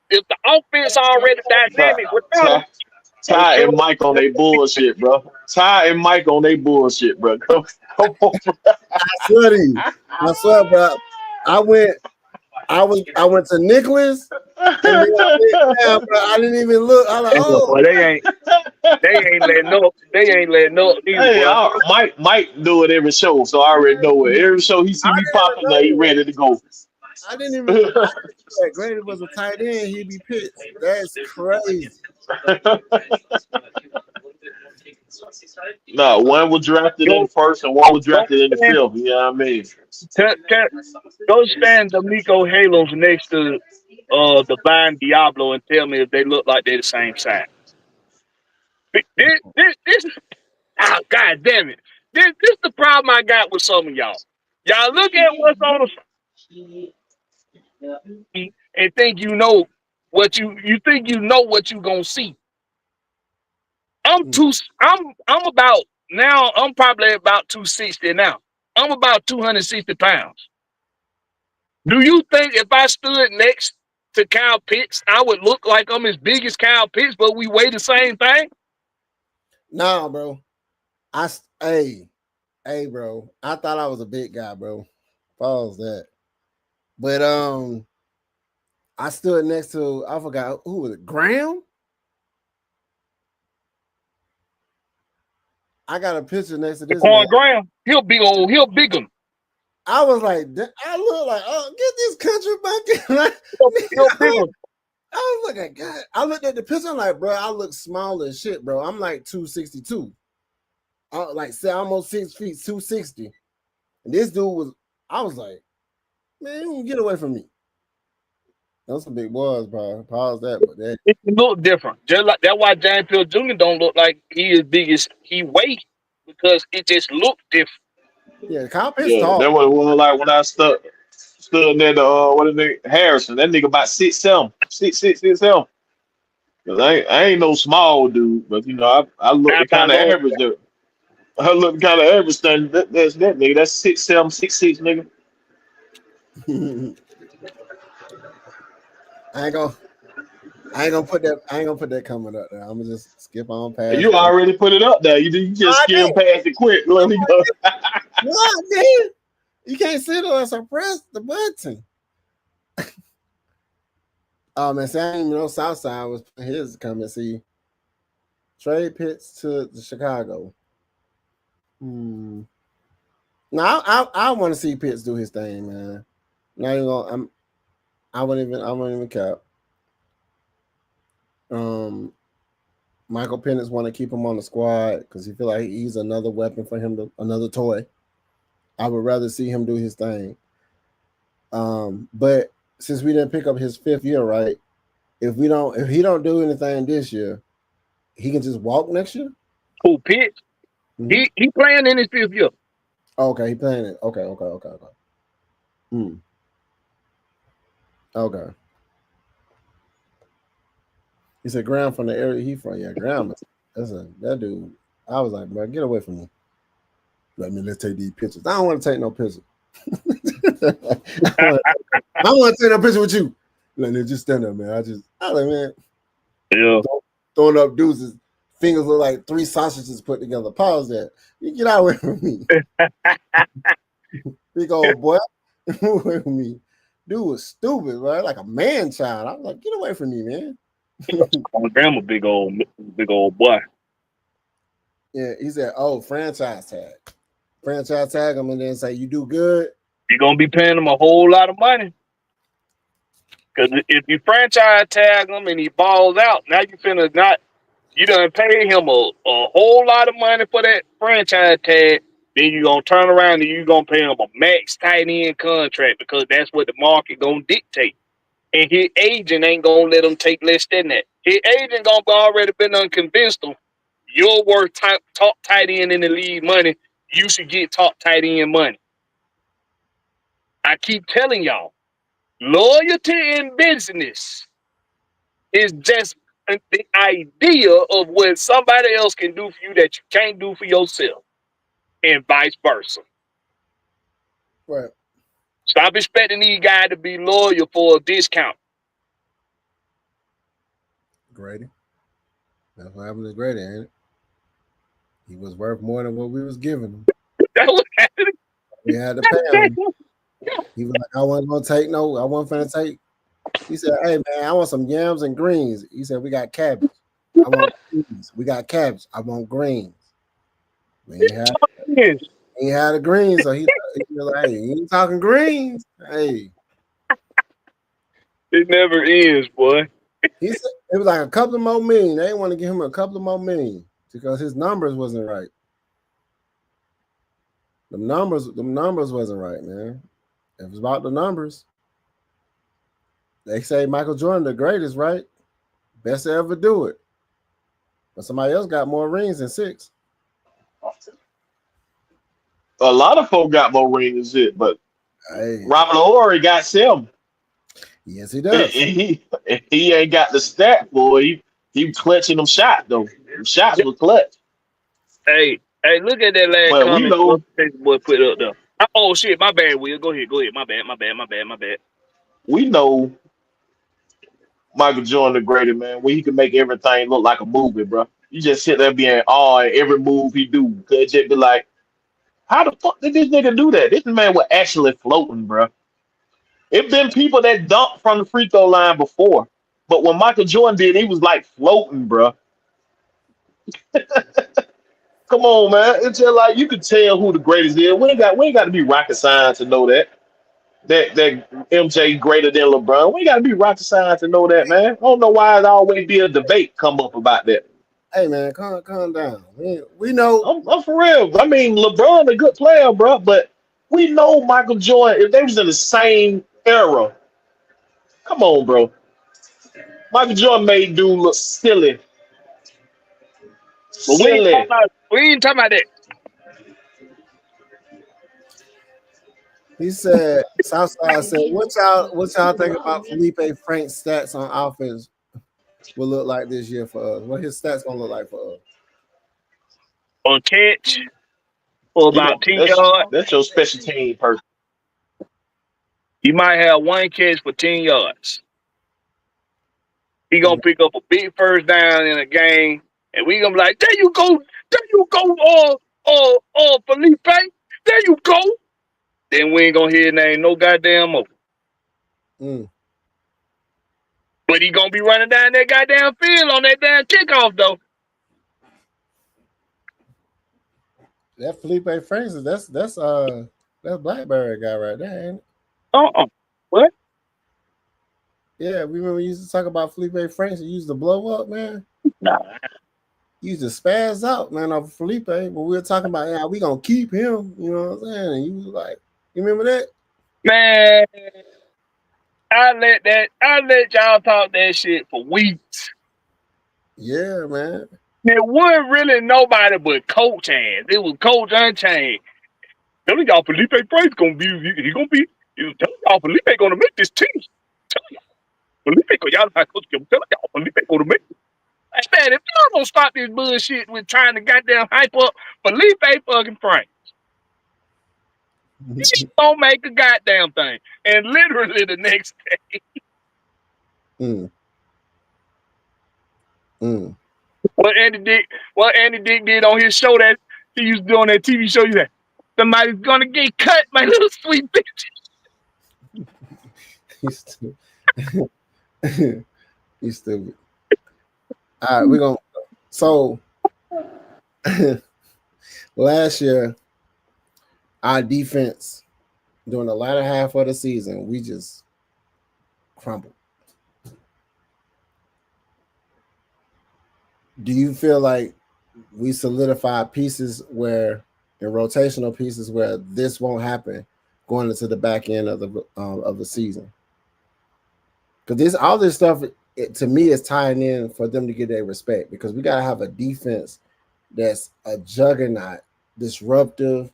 If the offense already dynamic without him, Ty and Mike on their bullshit, bro. Ty and Mike on their bullshit, bro. Come on, bro. I swear to you. I swear, bro. I went to Nicholas, and then I went down, bro. I didn't even look. I was like, oh. they ain't letting up either, Hey, bro. Mike do it every show, so I already know it. Every show he see me popping there, he ready to go. I didn't even know that Grady was a tight end. He'd be Pitts. That's crazy. No, one was drafted in the first and one was drafted in the fifth. You know what I mean? Go stand D'Amico Halos next to Divine Diablo and tell me if they look like they're the same size. This God damn it. This the problem I got with some of y'all. Y'all look at what's on the and think you know what you think you know what you gonna see. I'm probably about 260 now. I'm about 260 pounds. Do you think if I stood next to Kyle Pitts, I would look like I'm as big as Kyle Pitts, but we weigh the same thing? Nah, bro. Hey, bro. I thought I was a big guy, bro. Pause that. But I stood next to, I forgot who was it, Graham? I got a picture next to this man. Graham, he'll big him. I was like, I look like, oh, get this country back in. I was like, God, I looked at the picture, I'm like, bro, I look small as shit, bro. I'm like 262. Like, say almost 6 feet, 260. And this dude I was like, man, get away from me. Those some big boys, bro. Pause that, but that It look different. Just like that's why James Field Jr. don't look like he is big as he weighs, because it just looked different. Yeah, Kyle Pitts Yeah, tall. that was like when I stood near the what is it, Harrison. That nigga about 6'7", 6'7". I ain't no small dude, but you know I look kind of average there. I look kind of average. That's that nigga. That's 6'7", 6'6", nigga. I ain't gonna put that comment up there. I'm gonna just skip on past. You already put it up there. You just skim past it quick. Let me go. What, man? You can't sit there and press the button. Oh man, see, I didn't even know Southside was his comment. See, trade Pitts to the Chicago. Now I want to see Pitts do his thing, man. Not even gonna, I wouldn't even cap. Michael Penix want to keep him on the squad because he feel like he's another weapon for him, another toy. I would rather see him do his thing. But since we didn't pick up his 5th year, right? If he don't do anything this year, he can just walk next year. Who, Pitts? Mm-hmm. He playing in his 5th year. Okay, he playing it. Okay. Okay. He said Graham from the area he from. Yeah, Graham. That dude. I was like, bro, get away from me. Let's take these pictures. I don't want to take no picture. I want to take no picture with you. Let me just stand up, man. I was like, man. Yeah. Throwing up dudes, his fingers look like 3 sausages put together. Pause that. You get out away from me. Big old boy. Away from me. Dude was stupid, right? Like a man child. I was like, get away from me, man. Grandma, big old boy. Yeah, he said, "Oh, franchise tag." franchise tag him and then say you do good, you're gonna be paying him a whole lot of money. Because if you franchise tag him and he balls out, now you done pay him a whole lot of money for that franchise tag. Then you gonna turn around and you gonna pay him a max tight end contract because that's what the market gonna dictate. And his agent ain't gonna let him take less than that. His agent gonna be already been unconvinced him. You're worth top tight end in the league money. You should get top tight end money. I keep telling y'all, loyalty in business is just the idea of what somebody else can do for you that you can't do for yourself, and vice versa. right? Stop expecting these guys to be loyal for a discount. Grady. That's what happened to Grady, ain't it? He was worth more than what we was giving him. That was happening. We had to pay him. He was like, I wasn't gonna take no, I wasn't finna take. He said, hey man, I want some yams and greens. He said, we got cabbage. I want greens. We got cabbage. I want greens. Man, he had the greens, so he was like, hey, he ain't talking greens. Hey. It never ends, boy. He said it was like a couple of more million. They didn't want to give him a couple of more million because his numbers wasn't right. The numbers wasn't right, man. It was about the numbers. They say Michael Jordan the greatest, right? Best to ever do it. But somebody else got more rings than 6. A lot of folk got more rings than it, but Hey. Robert Horry got 7. Yes, he does. He ain't got the stat, boy. He clutching them shots, though. Them shots were clutch. Hey, look at that last Well, comment we know, boy put up there. Oh shit, my bad, Will. Go ahead. My bad. we know Michael Jordan the greatest, man, where he can make everything look like a movie, bro. You just sit there being awe at every move he do. Could just be like, how the fuck did this nigga do that? This man was actually floating, bro. It been people that dunked from the free throw line before, but when Michael Jordan did, he was like floating, bro. Come on, man. It's just like you could tell who the greatest is. We ain't got to be rocket science to know that. That MJ greater than LeBron. We ain't got to be rocket science to know that, man. I don't know why it always be a debate come up about that. Hey man, calm down. We know. I'm for real. I mean, LeBron a good player, bro, but we know Michael Jordan. If they was in the same era, come on, bro. Michael Jordan made dude look silly. But Silly. we ain't talking about that. He said, Southside said, what y'all think about Felipe Frank's stats on offense will look like this year for us? What his stats gonna look like for us? On catch for about 10 yards. That's your special team person. He might have one catch for 10 yards. He gonna pick up a big first down in a game, and we gonna be like, there you go, Felipe, there you go. Then we ain't gonna hear his name no goddamn more. But he gonna be running down that goddamn field on that damn kickoff though. That Felipe Franks, that's Blackberry guy right there, ain't it? What? Yeah, we remember we used to talk about Felipe Franks. He used to blow up, man. Nah. He used to spaz out, man, off of Felipe. But we were talking about, yeah, we gonna keep him. You know what I'm saying? And he was like, you remember that? Man, I let y'all talk that shit for weeks. Yeah, man. There wasn't really nobody but Coach ass. It was Coach Unchained. Telling y'all Felipe Franks gonna be. He gonna be. He was telling y'all Felipe gonna make this team. Telling y'all Felipe, y'all like Coach. I'm telling y'all Felipe gonna make it. Man, if y'all don't stop this bullshit with trying to goddamn hype up Felipe fucking Franks, he don't make a goddamn thing. And literally the next day. What Andy Dick did on his show that he used to do on that TV show, you said, somebody's gonna get cut, my little sweet bitch. He's stupid. He's stupid. All right, we're going to. So, last year, our defense during the latter half of the season, we just crumbled. Do you feel like we solidify pieces where, in rotational pieces, where this won't happen going into the back end of the season? Because all this stuff, to me, is tying in for them to get their respect, because we gotta have a defense that's a juggernaut, disruptive,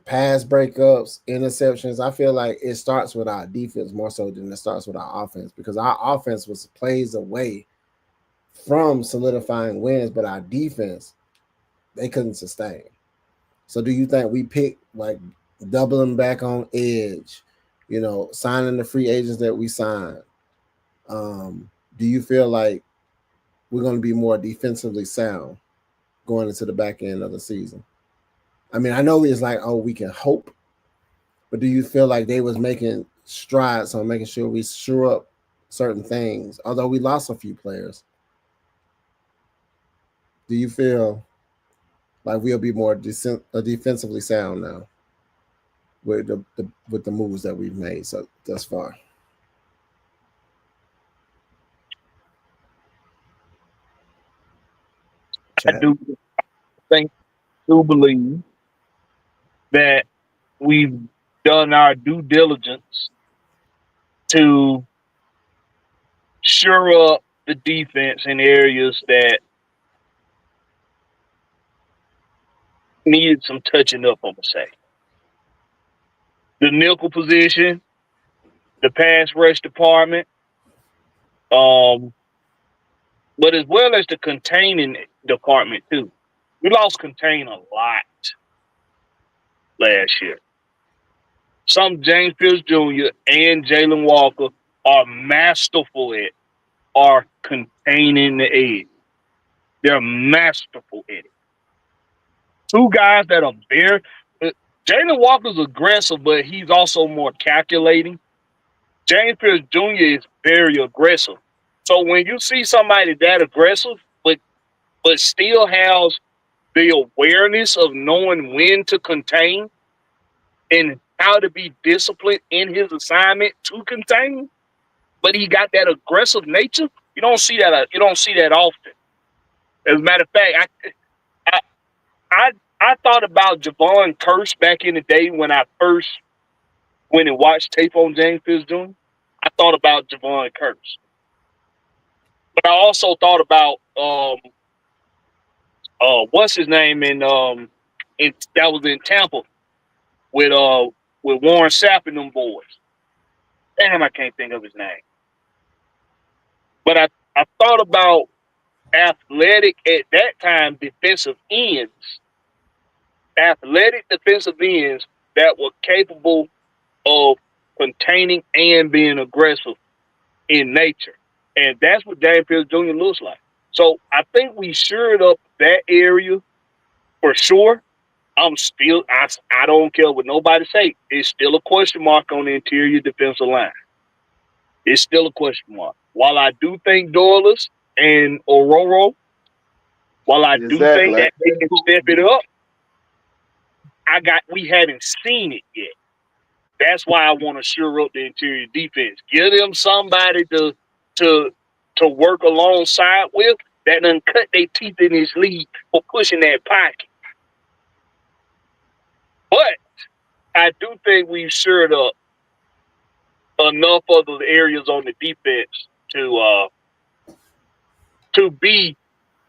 pass breakups, interceptions. I feel like it starts with our defense more so than it starts with our offense, because our offense was plays away from solidifying wins, but our defense, they couldn't sustain. So do you think we pick like doubling back on edge, signing the free agents that we signed? Do you feel like we're going to be more defensively sound going into the back end of the season? I mean, I know it's like, oh, we can hope, but do you feel like they was making strides on making sure we shore up certain things, although we lost a few players? Do you feel like we'll be more defensively sound now with the moves that we've made thus far? I do believe that we've done our due diligence to shore up the defense in areas that needed some touching up, I'm going to say. The nickel position, the pass rush department, but as well as the containing department too. We lost contain a lot last year. Some James Pierce Jr. and Jalen Walker are masterful at containing the edge. They're masterful at it. Two guys that are very Jalen Walker's aggressive, but he's also more calculating. James Pierce Jr. is very aggressive. So when you see somebody that aggressive, but still has the awareness of knowing when to contain and how to be disciplined in his assignment to contain, but he got that aggressive nature, you don't see that. You don't see that often. As a matter of fact, I thought about Javon Kearse back in the day when I first went and watched tape on James Pierce Jr. I thought about Javon Kearse, but I also thought about what's his name that was in Tampa with Warren Sapp and them boys. Damn, I can't think of his name. But I thought about athletic at that time defensive ends that were capable of containing and being aggressive in nature. And that's what James Pierce Jr. looks like. So I think we shored up that area for sure. I don't care what nobody say. It's still a question mark on the interior defensive line. It's still a question mark. While I do think Doyless and Ororo, while I do think that they can step it up, we haven't seen it yet. That's why I want to shore up the interior defense. Give them somebody to work alongside with that done cut their teeth in his league for pushing that pocket. But I do think we've shored up enough of the areas on the defense to be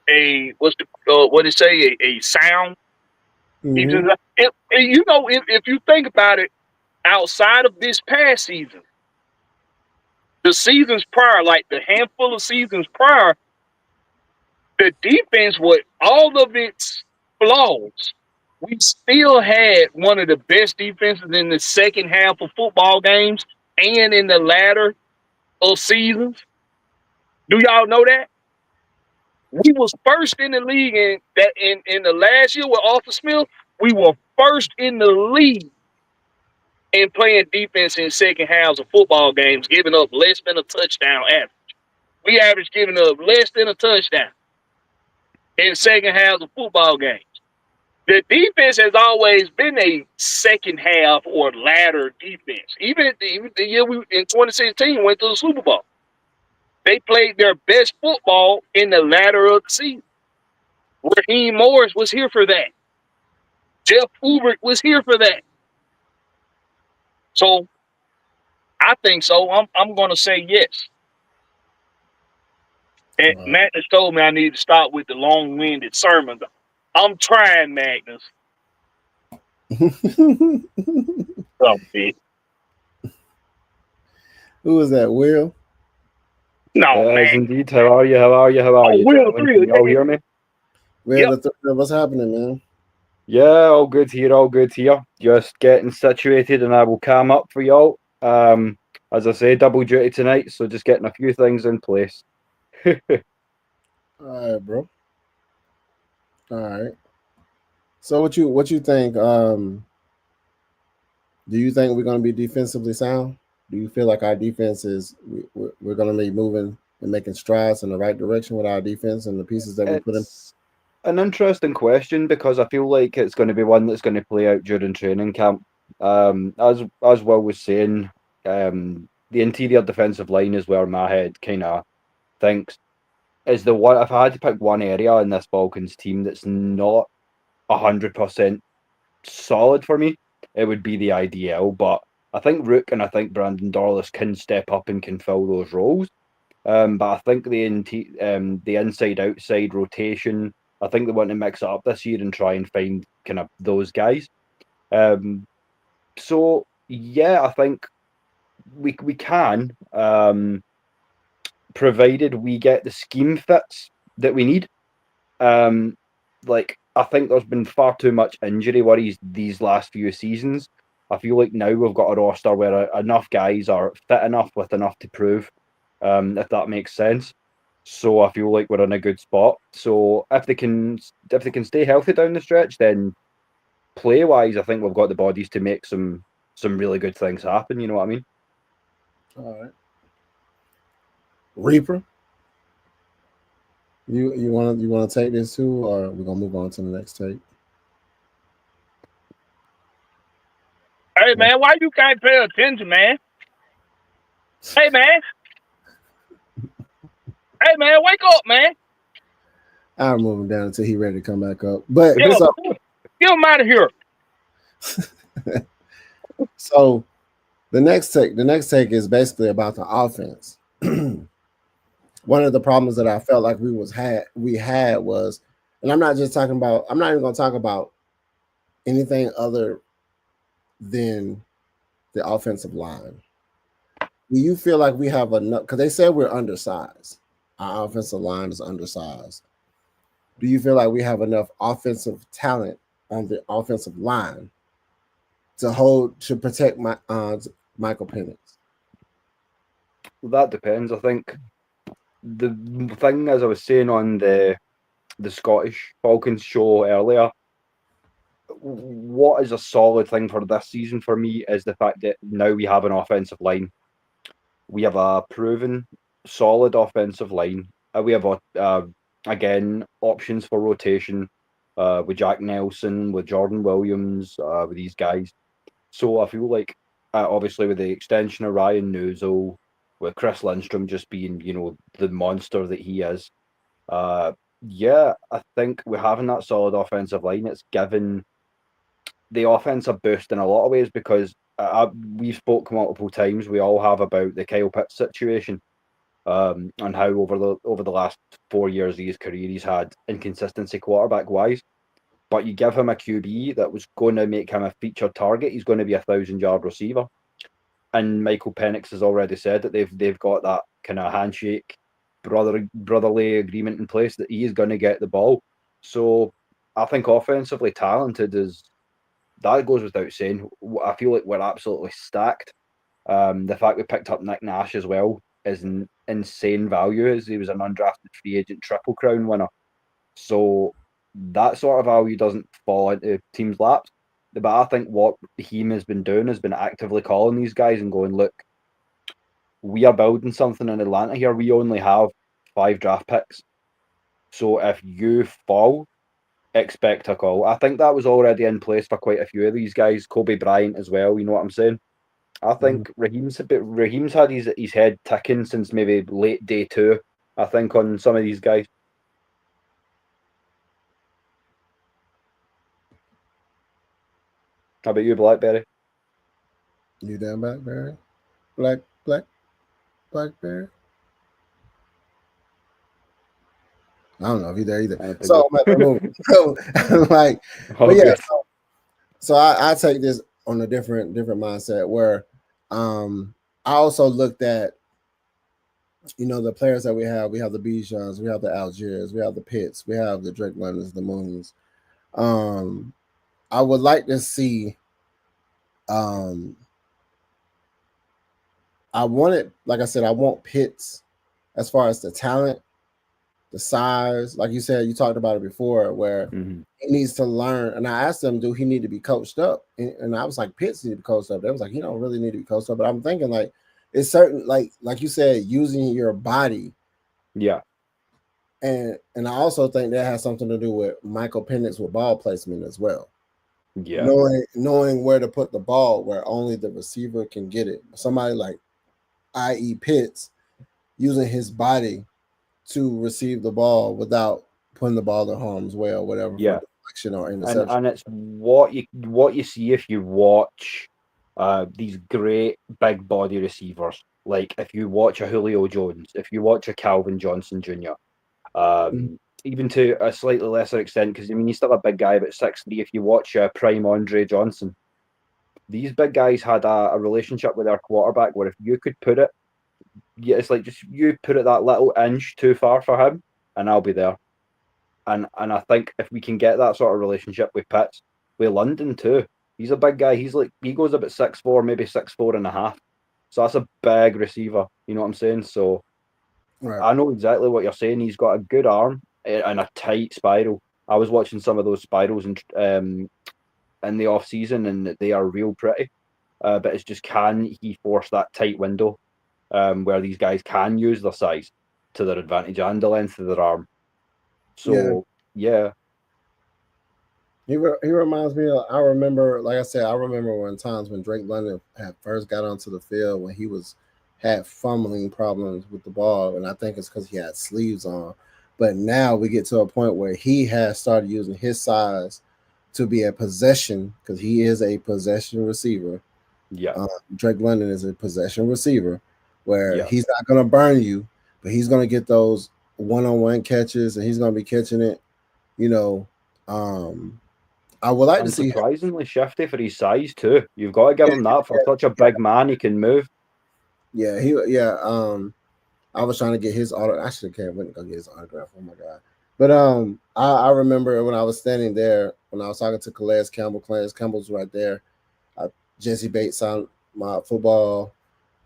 a sound. Mm-hmm. If you think about it, outside of this past season, the seasons prior, like the handful of seasons prior, the defense, with all of its flaws, we still had one of the best defenses in the second half of football games and in the latter of seasons. Do y'all know that? We was first in the league in the last year with Arthur Smith. We were first in the league in playing defense in second halves of football games, giving up less than a touchdown average. We averaged giving up less than a touchdown in second halves of football games. The defense has always been a second half or latter defense. Even the year we in 2016 went to the Super Bowl. They played their best football in the latter of the season. Raheem Morris was here for that. Jeff Hubert was here for that. So I think so. I'm going to say yes. And All Magnus told me I need to stop with the long-winded sermons. I'm trying, Magnus. right. Oh, bitch. Who is that, Will? No, It is man. indeed. How are you? How are you? How are Oh, you, Will, gentlemen? Can really? you all hear me? Will, Yep. what's happening, man? Yeah, all good here, all good here. Just getting situated and I will cam up for y'all. As I say, double duty tonight, so just getting a few things in place. All right, bro. All right. So what you think? Do you think we're going to be defensively sound? Do you feel like our defense is we're going to be moving and making strides in the right direction with our defense and the pieces that we put in? It's an interesting question because I feel like it's going to be one that's going to play out during training camp. As Will was saying, the interior defensive line is where my head kind of thinks is the one. If I had to pick one area in this Falcons team that's not 100% solid for me, it would be the IDL. But I think Rook and I think Brandon Dorlus can step up and can fill those roles. But I think the inside outside rotation, I think they want to mix it up this year and try and find kind of those guys. So yeah, I think we can, provided we get the scheme fits that we need. Like I think there's been far too much injury worries these last few seasons. I feel like now we've got a roster where enough guys are fit enough with enough to prove, if that makes sense. So I feel like we're in a good spot. So if they can stay healthy down the stretch, then play wise, I think we've got the bodies to make some really good things happen. You know what I mean? All right. Reaper, you want to take this too, or we're gonna move on to the next take? Hey, man, why you can't pay attention, man? Hey, man. Hey, man, wake up, man. I'll move him down until he's ready to come back up. But Yo, so get him out of here. so the next take is basically about the offense. One of the problems that I felt like we had was, and I'm not just talking about, I'm not even going to talk about anything other than the offensive line. Do you feel like we have enough? Because they said we're undersized. Our offensive line is undersized. Do you feel like we have enough offensive talent on the offensive line to protect Michael Penix? Well, that depends. I think the thing, as I was saying on the Scottish Falcons show earlier, what is a solid thing for this season for me is the fact that now we have an offensive line. We have a proven solid offensive line. We have again options for rotation with Jack Nelson, with Jordan Williams, with these guys. So I feel like obviously with the extension of Ryan Nuzzo, with Chris Lindstrom just being the monster that he is. Yeah, I think we're having that solid offensive line. It's given the offense a boost in a lot of ways because we spoke multiple times. We all have about the Kyle Pitts situation, and how over the last 4 years of his career he's had inconsistency quarterback wise. But you give him a QB that was going to make him a featured target. He's going to be a 1,000-yard receiver. And Michael Penix has already said that they've got that kind of handshake, brotherly agreement in place that he is going to get the ball. So I think offensively talented that goes without saying. I feel like we're absolutely stacked. The fact we picked up Nick Nash as well is an insane value, as he was an undrafted free agent Triple Crown winner. So that sort of value doesn't fall into teams' laps. But I think what Raheem has been doing has been actively calling these guys and going, look, we are building something in Atlanta here. We only have 5 draft picks. So if you fall expect a call. I think that was already in place for quite a few of these guys. Kobe Bryant as well. You know what I'm saying? I think Raheem's had his head ticking since maybe late day 2. I think on some of these guys. How about you, Blackberry? You down, Blackberry? Blackberry? I don't know if he's there either. So I'm at the movie. So like, but yeah. So I take this on a different mindset where I also looked at, you know, the players that we have. We have the Bijans, we have the Algiers, we have the Pitts, we have the Drake Londons, the Moons. I would like to see. I wanted, like I said, I want Pitts as far as the talent, the size. Like you said, you talked about it before, where he needs to learn. And I asked them, do he need to be coached up? And I was like, Pitts need to be coached up. They was like, he don't really need to be coached up. But I'm thinking like, it's certain, like you said, using your body. Yeah. And I also think that has something to do with Michael Penix with ball placement as well. Yeah. Knowing where to put the ball where only the receiver can get it. Somebody like, i.e. Pitts, using his body to receive the ball without putting the ball in harm's way or whatever, yeah, for deflection or interception. And it's what you see if you watch these great big body receivers. Like if you watch a Julio Jones, if you watch a Calvin Johnson Jr., even to a slightly lesser extent, because I mean he's still a big guy, about 6'3". If you watch prime Andre Johnson, these big guys had a relationship with their quarterback where if you could put it, it's like just you put it that little inch too far for him, and I'll be there. And I think if we can get that sort of relationship with Pitts, with London too, he's a big guy. He goes about 6'4", maybe 6'4.5". So that's a big receiver. You know what I'm saying? So right. I know exactly what you're saying. He's got a good arm and a tight spiral. I was watching some of those spirals in the off season, and they are real pretty. But it's just, can he force that tight window where these guys can use their size to their advantage and the length of their arm? So yeah. He reminds me of, I remember when times when Drake London had first got onto the field, when he had fumbling problems with the ball, and I think it's because he had sleeves on. But now we get to a point where he has started using his size to be a possession, because he is a possession receiver. Yeah, Drake London is a possession receiver where he's not going to burn you, but he's going to get those one-on-one catches, and he's going to be catching it. You know, I would like to see surprisingly shifty for his size too. You've got to give him that for such a big man. He can move. Yeah, I was trying to get his autograph. I should have went and go get his autograph. Oh my god! But I remember when I was standing there when I was talking to Calais Campbell. Calais Campbell's right there. Jesse Bates signed my football,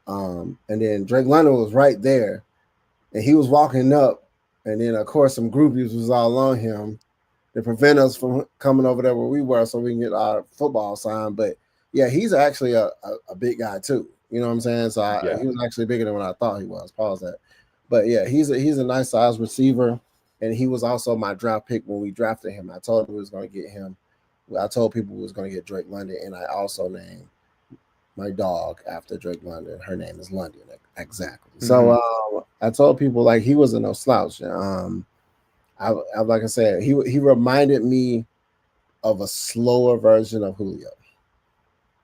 and then Drake London was right there, and he was walking up, and then of course some groupies was all on him to prevent us from coming over there where we were so we can get our football signed. But yeah, he's actually a big guy too. You know what I'm saying? So he was actually bigger than what I thought he was. Pause that. But yeah, he's a nice size receiver, and he was also my draft pick when we drafted him. I told him we was going to get him. I told people we was going to get Drake London, and I also named my dog after Drake London. Her name is London, exactly. Mm-hmm. So I told people like he wasn't no slouch. I like I said, he reminded me of a slower version of Julio.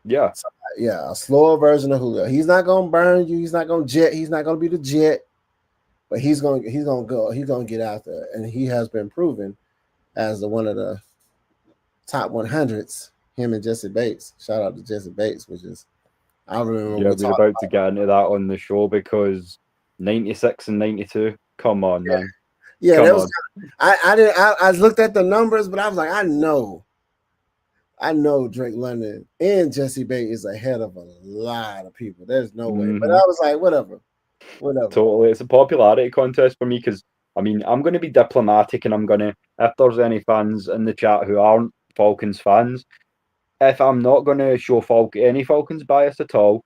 Yeah. So, a slower version of Julio. He's not gonna burn you. He's not gonna jet. He's not gonna be the jet. But he's gonna get out there, and he has been proven as one of the top 100s. Him and Jesse Bates. Shout out to Jesse Bates, which is I remember. Yeah, we're about to get into that on the show because 96 and 92. Come on, man. Yeah, that was. I looked at the numbers, but I was like, I know Drake London and Jesse Bates is ahead of a lot of people. There's no way. But I was like, whatever. Totally. It's a popularity contest for me because, I mean, I'm going to be diplomatic and I'm going to, if there's any fans in the chat who aren't Falcons fans, if I'm not going to show any Falcons bias at all,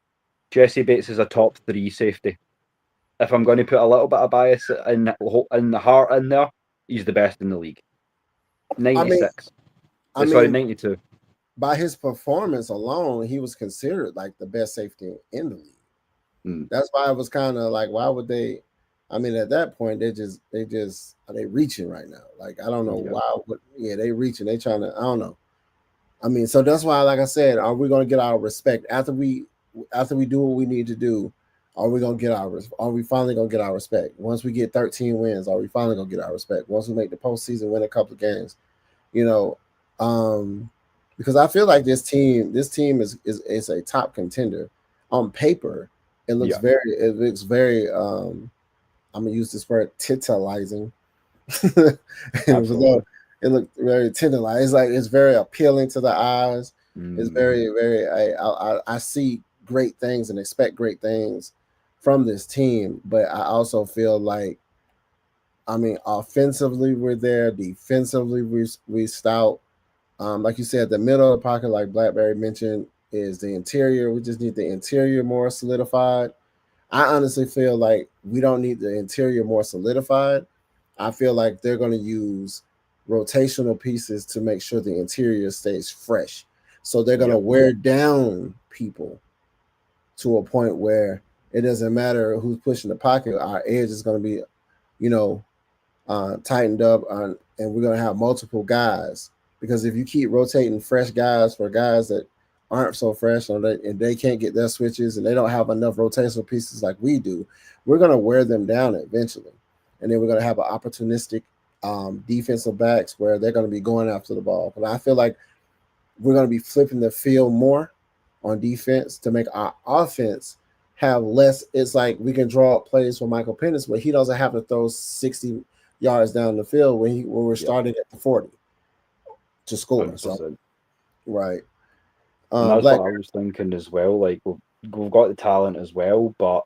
Jesse Bates is a top 3 safety. If I'm going to put a little bit of bias in the heart in there, he's the best in the league. I mean, 96. I Sorry, mean, 92. by his performance alone, he was considered like the best safety in the league. Mm. That's why it was kind of like, why would they? I mean, at that point, they just are they reaching right now? Like, I don't know Yeah. why. Yeah, they reaching. They trying to. I don't know. I mean, so that's why, like I said, are we going to get our respect after we do what we need to do? Are we going to get our? Are we finally going to get our respect once we get 13 wins? Are we finally going to get our respect once we make the postseason, win a couple of games? You know, because I feel like this team is a top contender on paper. It looks Yeah. very I'm gonna use this word titillizing. Absolutely. It looked very titillizing. It's like it's very appealing to the eyes. It's very I see great things and expect great things from this team, but I also feel like, I mean, offensively we're there, defensively we stout. Like you said, the middle of the pocket, like Blackberry mentioned, is the interior. We just need the interior more solidified. I honestly feel like we don't need the interior more solidified. I feel like they're going to use rotational pieces to make sure the interior stays fresh. So they're going to wear down people to a point where it doesn't matter who's pushing the pocket. Our edge is going to be, tightened up, and we're going to have multiple guys. Because if you keep rotating fresh guys for guys that aren't so fresh and they can't get their switches and they don't have enough rotational pieces like we do, we're going to wear them down eventually. And then we're going to have an opportunistic defensive backs where they're going to be going after the ball. But I feel like we're going to be flipping the field more on defense to make our offense have less. It's like we can draw up plays for Michael Penix, but he doesn't have to throw 60 yards down the field when we're starting at the 40 to score. So, right. And that's what I was thinking as well. Like we've got the talent as well, but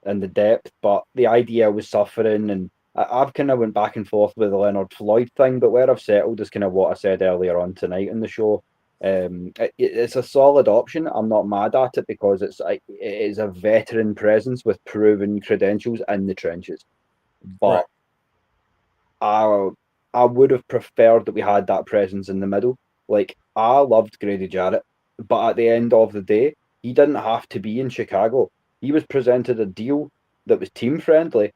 and the depth, but the idea was suffering. And I've kind of went back and forth with the Leonard Floyd thing, but where I've settled is kind of what I said earlier on tonight in the show. It's a solid option. I'm not mad at it because it is a veteran presence with proven credentials in the trenches. But I would have preferred that we had that presence in the middle. Like, I loved Grady Jarrett, but at the end of the day, he didn't have to be in Chicago. He was presented a deal that was team friendly,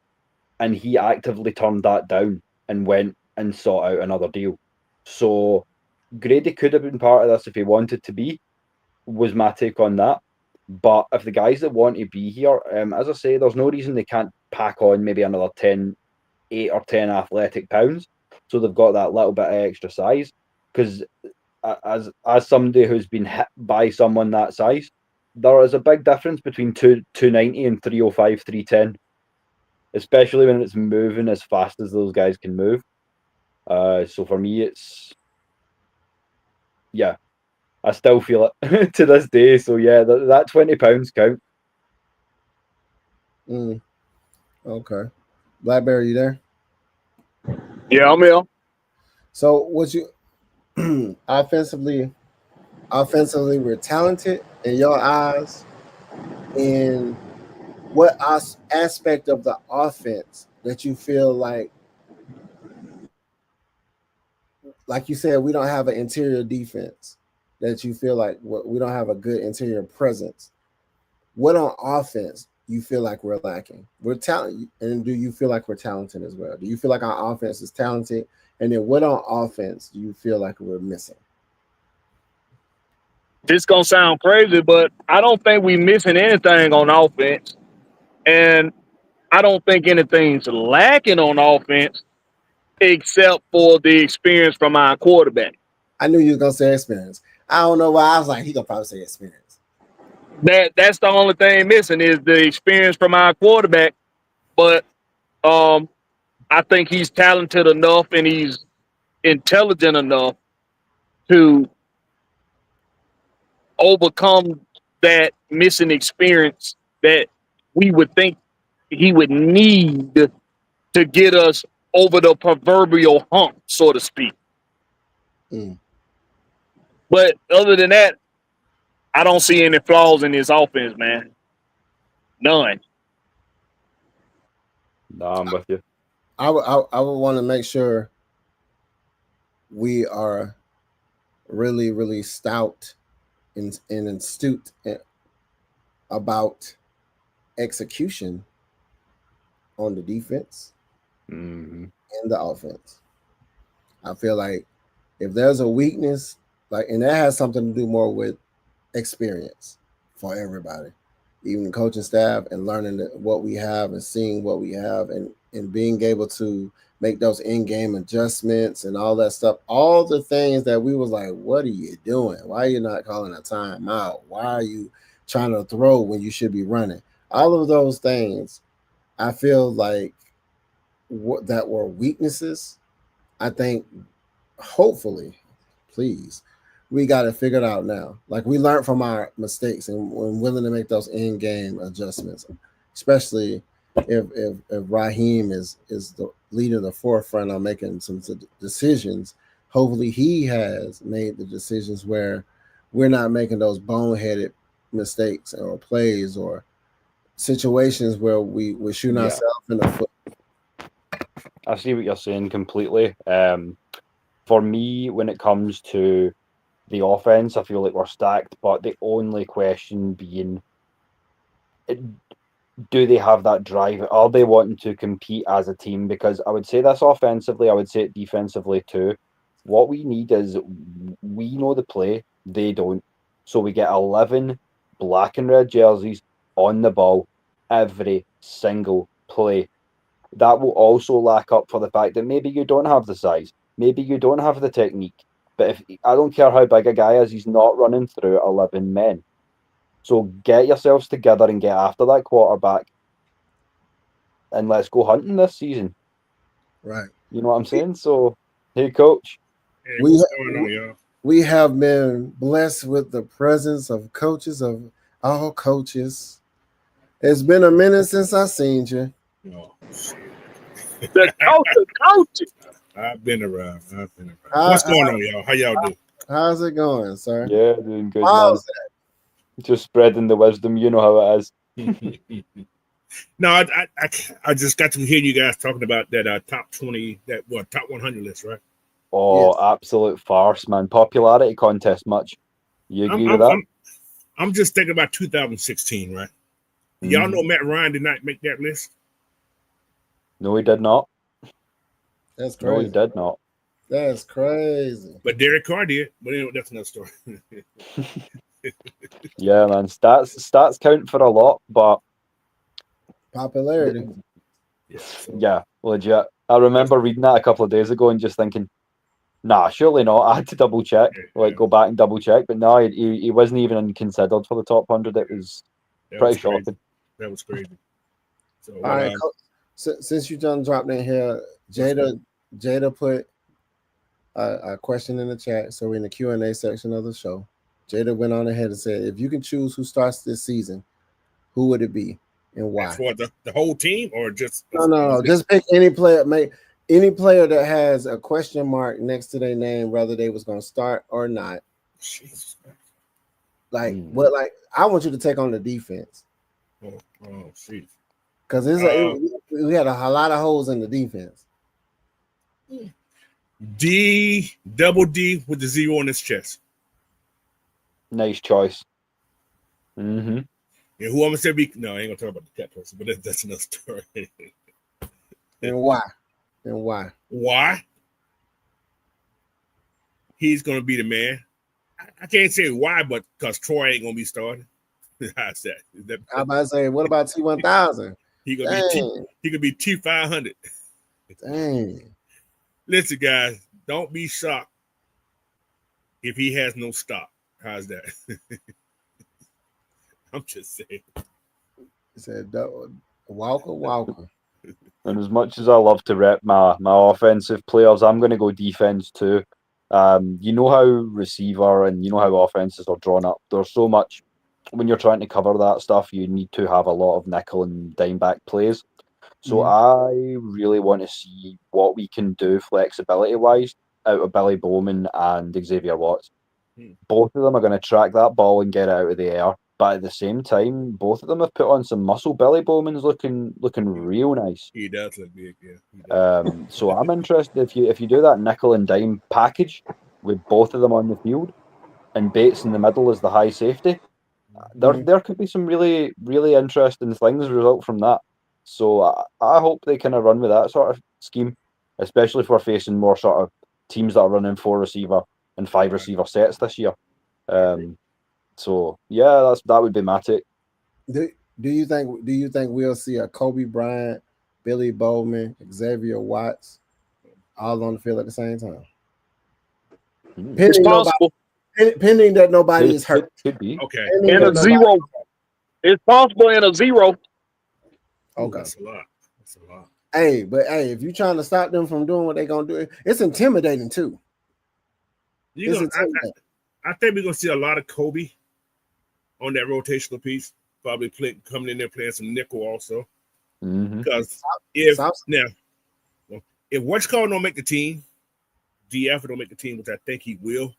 and he actively turned that down and went and sought out another deal. So Grady could have been part of this if he wanted to be, was my take on that. But if the guys that want to be here, as I say, there's no reason they can't pack on maybe another 8 or 10 athletic pounds. So they've got that little bit of extra size. Because as somebody who's been hit by someone that size, there is a big difference between 290 and 305, 310. Especially when it's moving as fast as those guys can move. So for me, it's... Yeah, I still feel it to this day. So yeah, that £20 count. Okay. Blackberry, you there? Yeah, I'm here. So what you offensively, we're talented in your eyes. In what aspect of the offense that you feel like you said, we don't have an interior defense, that you feel like we don't have a good interior presence? What on offense you feel like we're lacking? We're talented, and do you feel like we're talented as well? Do you feel like our offense is talented? And then what on offense do you feel like we're missing? This gonna sound crazy, but I don't think we missing anything on offense, and I don't think anything's lacking on offense except for the experience from our quarterback. I knew you was gonna say experience. I don't know why. I was like, he gonna probably say experience. That's the only thing missing is the experience from our quarterback. But I think he's talented enough and he's intelligent enough to overcome that missing experience that we would think he would need to get us over the proverbial hump, so to speak. But other than that, I don't see any flaws in his offense, man. None. No, I'm with you. I would want to make sure we are really, really stout and astute about execution on the defense Mm-hmm. and the offense. I feel like if there's a weakness, like, and that has something to do more with experience for everybody, even the coaching staff, and learning what we have and seeing what we have, and being able to make those in-game adjustments and all that stuff. All the things that we was like, what are you doing? Why are you not calling a timeout? Why are you trying to throw when you should be running? All of those things, I feel like that were weaknesses. I think, hopefully, please, we got it figured out now. Like, we learned from our mistakes, and we're willing to make those in-game adjustments, especially if Raheem is the leading the forefront on making some decisions. Hopefully, he has made the decisions where we're not making those boneheaded mistakes or plays or situations where we're shooting Yeah. ourselves in the foot. I see what you're saying completely. For me, when it comes to the offense, I feel like we're stacked, but the only question being, do they have that drive? Are they wanting to compete as a team? Because I would say this offensively, I would say it defensively too. What we need is, we know the play, they don't. So we get 11 black and red jerseys on the ball every single play. That will also lack up for the fact that maybe you don't have the size, maybe you don't have the technique. But if I don't care how big a guy is, he's not running through 11 men. So get yourselves together and get after that quarterback, and let's go hunting this season. Right. You know what I'm saying? So, hey, coach. Hey, We what's going on, y'all? we have been blessed with the presence of coaches of all coaches. It's been a minute since I seen you. Oh, shit. The coach. I've been around. How- What's going on, y'all? How y'all do? How's it going, sir? Yeah, doing good, man. How's Just spreading the wisdom. You know how it is. No, I just got to hear you guys talking about that top 20, top 100 list, right? Oh, Yes. absolute farce, man. Popularity contest much. You agree with that? I'm just thinking about 2016, right? Y'all know Matt Ryan did not make that list. No, he did not. That's No, he crazy. did not. That's crazy. But Derek Carr did. But anyway, that's another story. Yeah, man. Stats count for a lot, but Popularity. Yeah, so, yeah, legit. I remember reading that a couple of days ago and just thinking, nah, surely not. I had to double check, yeah. go back and double check. But no, he wasn't even considered for the top 100. It was that pretty was crazy. shocking. That was crazy. So, All right, since you done dropped in here, Jada put a question in the chat, so we're in the Q&A section of the show. Jada went on ahead and said, if you can choose who starts this season, who would it be and why? for the whole team or just No. Just pick any player. Any player that has a question mark next to their name, whether they was going to start or not. Jesus. Like what? Like, I want you to take on the defense Oh, jeez. because we had a lot of holes in the defense. Double D with the zero on his chest. Nice choice. Mm-hmm. And who I'm gonna say no, I ain't gonna talk about the cat person, but that's another story. And why? And why? Why? He's gonna be the man. I can't say why, but because Troy ain't gonna be starting. How's that? I'm about to say, what about T1000? He could be T500. Dang. Listen, guys, don't be shocked if he has no stop. How's that? I'm just saying. He said, Walker. And as much as I love to rep my offensive players, I'm going to go defense too. You know how receiver and you know how offenses are drawn up. There's so much when you're trying to cover that stuff. You need to have a lot of nickel and dime back plays. So I really want to see what we can do flexibility wise out of Billy Bowman and Xavier Watts. Both of them are going to track that ball and get it out of the air. but at the same time, both of them have put on some muscle. Billy Bowman's looking real nice. He does look big, yeah. So I'm interested if you do that nickel and dime package with both of them on the field, and Bates in the middle as the high safety. There could be some really, really interesting things result from that. So I hope they kind of run with that sort of scheme, especially if we're facing more sort of teams that are running 4 receiver and 5 receiver sets this year. So yeah, that would be my take. Do you think we'll see a Kobe Bryant, Billy Bowman, Xavier Watts all on the field at the same time? It's possible. Pending that nobody is hurt. Could be. Okay. In a zero. It's possible in a zero. Okay. That's a lot. Hey, if you're trying to stop them from doing what they're gonna do, it's intimidating too. I think we're gonna see a lot of Kobe on that rotational piece. Probably coming in there playing some nickel also. Because if Whatchcall don't make the team, DF don't make the team, which I think he will,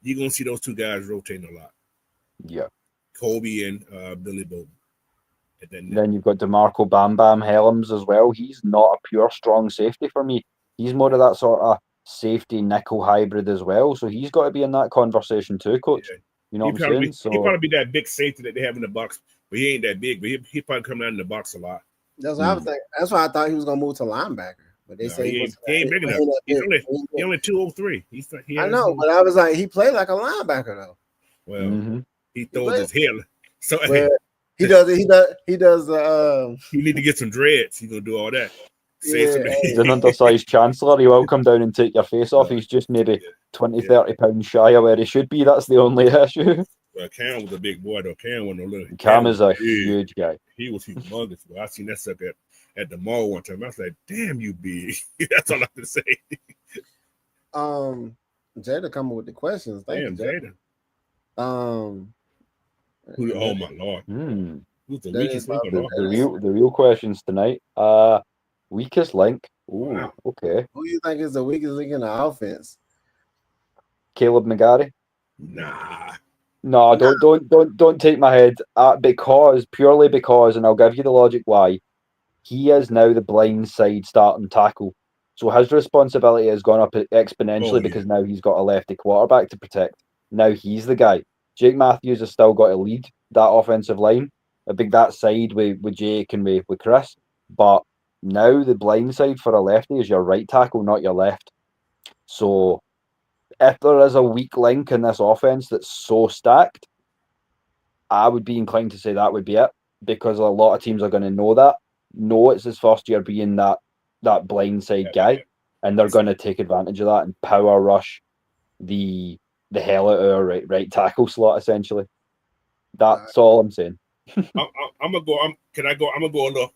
you're gonna see those two guys rotating a lot. Yeah. Kobe and Billy Bowman. Then you've got DeMarco Bam Bam Helms as well. He's not a pure strong safety for me. He's more of that sort of safety nickel hybrid as well. So he's got to be in that conversation too, Coach. Yeah. You know what I'm saying? He'll probably be that big safety that they have in the box, but he ain't that big. But he probably come down in the box a lot. That's what I was thinking. That's why I thought he was gonna move to linebacker. But they say he ain't big enough. He's only 203. I know, but I was like, he played like a linebacker though. Well, he throws his hair. So he does. He does. You need to get some dreads. He's gonna do all that. He's an undersized chancellor. He will come down and take your face off. He's just maybe 30 pounds shy of where he should be. That's the only issue. Well, Cam was a big boy though. Cam was no little. Cam is a huge guy. He was humongous. Well, I seen that sucker at the mall one time. I was like, "Damn, you big." That's all I can say. Jada coming with the questions. Thank you, Jada. Oh my Lord. Who's the weakest link? The real questions tonight. Weakest link. Ooh, wow. Okay. Who do you think is the weakest link in the offense? Caleb McGarry. Nah. No, don't take my head. Purely because, and I'll give you the logic why. He is now the blind side starting tackle. So his responsibility has gone up exponentially because now he's got a lefty quarterback to protect. Now he's the guy. Jake Matthews has still got to lead that offensive line. I think that side with Jake and with Chris. But now the blind side for a lefty is your right tackle, not your left. So if there is a weak link in this offense that's so stacked, I would be inclined to say that would be it, because a lot of teams are going to know it's his first year being that blind side guy, and they're going to take advantage of that and power rush the hell out of our right tackle slot, essentially. That's all I'm saying. I'm gonna go. I'm gonna go a little.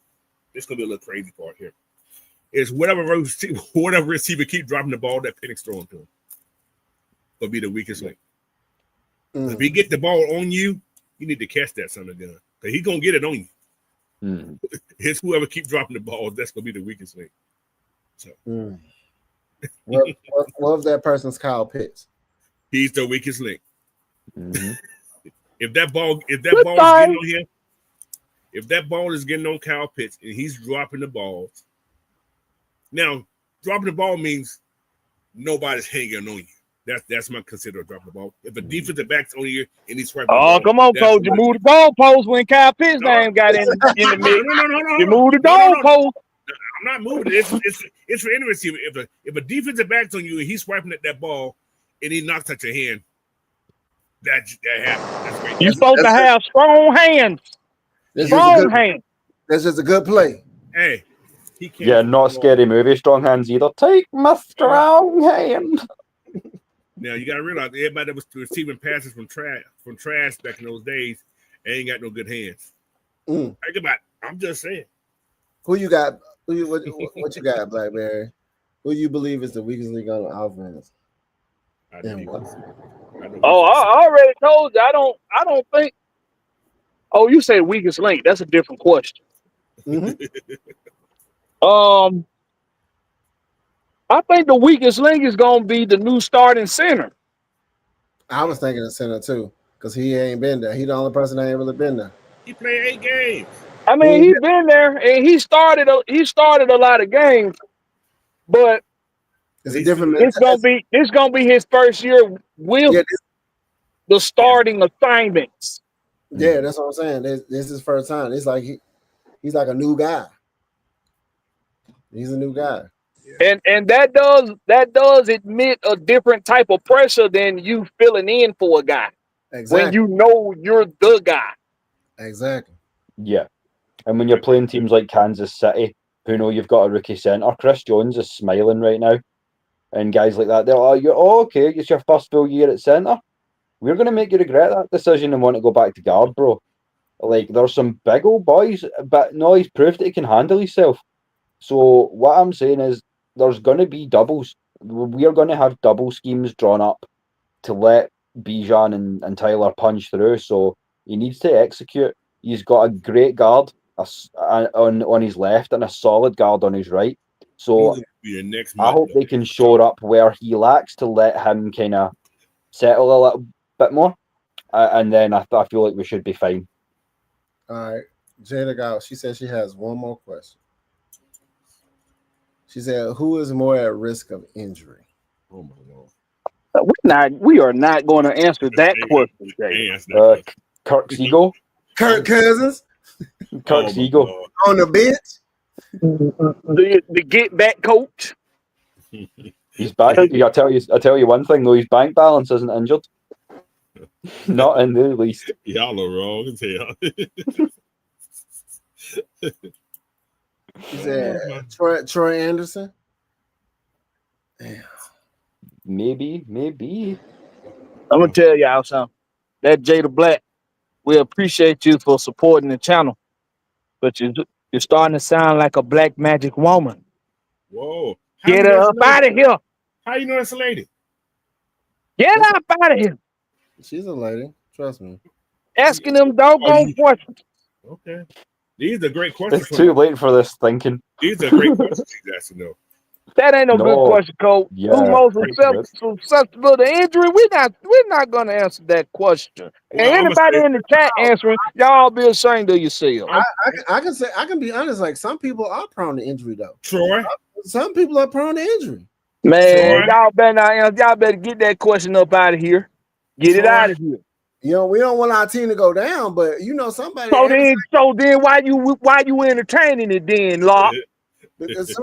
This is gonna be a little crazy part here. Is whatever receiver keep dropping the ball that Penix throwing to him will be the weakest link. If he get the ball on you, you need to catch that son of a gun, because he's gonna get it on you. It's whoever keep dropping the ball, that's gonna be the weakest link. So, what if that person's Kyle Pitts? He's the weakest link. If that ball is getting on him, if that ball is getting on Kyle Pitts and he's dropping the balls, now dropping the ball means nobody's hanging on you. That's my consider dropping the ball. If a defensive back's on you and he's swiping, come on, coach! You moved the goalpost when Kyle Pitts name got in the mix. No. You moved the goalpost. I'm not moving it. It's for any receiver. If a defensive back's on you and he's swiping at that ball and he knocks at your hand, that happens. That's great. You're supposed to have strong hands. Strong hands. That's just a good play. Hey, he can't. Yeah, not scary movie. Strong hands either. Take my strong hand. Now you gotta realize everybody that was receiving passes from trash back in those days ain't got no good hands. Think about it. I'm just saying. Who you got? What you got, Blackberry? Who you believe is the weakest link on the offense? I already told you. I don't think. Oh, you say weakest link? That's a different question. I think the weakest link is going to be the new starting center. I was thinking of center too. because he ain't been there. He the only person that ain't really been there. He played 8 games. I mean, he's been there and he started a lot of games, but It's a different. it's gonna be his first year with the starting assignments. Yeah, that's what I'm saying. This is his first time. It's like he's like a new guy. He's a new guy. And that does admit a different type of pressure than you filling in for a guy. Exactly. When you know you're the guy. Exactly. Yeah. And when you're playing teams like Kansas City, who know you've got a rookie center, Chris Jones is smiling right now. And guys like that, they're like, okay, it's your first full year at center. We're going to make you regret that decision and want to go back to guard, bro. Like, there's some big old boys, but no, he's proved that he can handle himself. So what I'm saying is there's going to be doubles. We're going to have double schemes drawn up to let Bijan and Tyler punch through. So he needs to execute. He's got a great guard on his left and a solid guard on his right. So I hope they can shore up where he lacks to let him kind of settle a little bit more. And then I feel like we should be fine. All right. Jada Gal, she said she has one more question. She said, who is more at risk of injury? Oh my Lord. We are not going to answer that question. Kirk Siegel. Kirk Cousins. Kirk Siegel. On the bench. The get back coach. He's back. I tell you one thing though, his bank balance isn't injured. Not in the least. Y'all are wrong as hell. He said Troy Anderson. Damn. Maybe. I'm gonna tell y'all something. That Jada Black, we appreciate you for supporting the channel, but you're starting to sound like a black magic woman. Whoa! Get her up out of here. How you know that's a lady? Get up out of here. She's a lady. Trust me. Asking them doggone questions. Okay. These are great questions. It's too late for this thinking. These are great questions he's asking though. That ain't no good question, Cole. Yeah, who's most susceptible to injury? We're not gonna answer that question. And anybody in the chat answering, y'all be ashamed of yourself. I can be honest. Like some people are prone to injury though. Troy. Some people are prone to injury. Man, y'all better not answer. Y'all better get that question up out of here. Get it out of here. You know, we don't want our team to go down, but you know somebody. So then, why you entertaining it then, Locke? As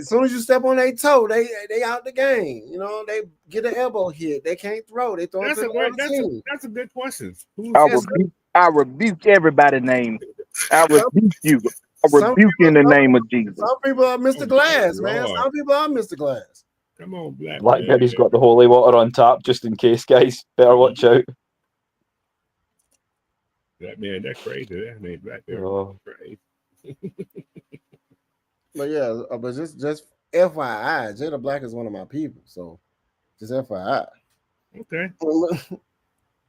soon as you step on their toe, they out the game. You know, they get an elbow hit. They can't throw. They throw. That's a good question. I rebuke everybody's name. I rebuke you. I rebuke in the name of Jesus. Some people are Mr. Glass, man. Some people are Mr. Glass. Come on, Blackberry's got the holy water on tap just in case, guys. Better watch out. That's crazy. That man Blackberry. Crazy. But yeah, but just FYI, Jada Black is one of my people. So just FYI. Okay.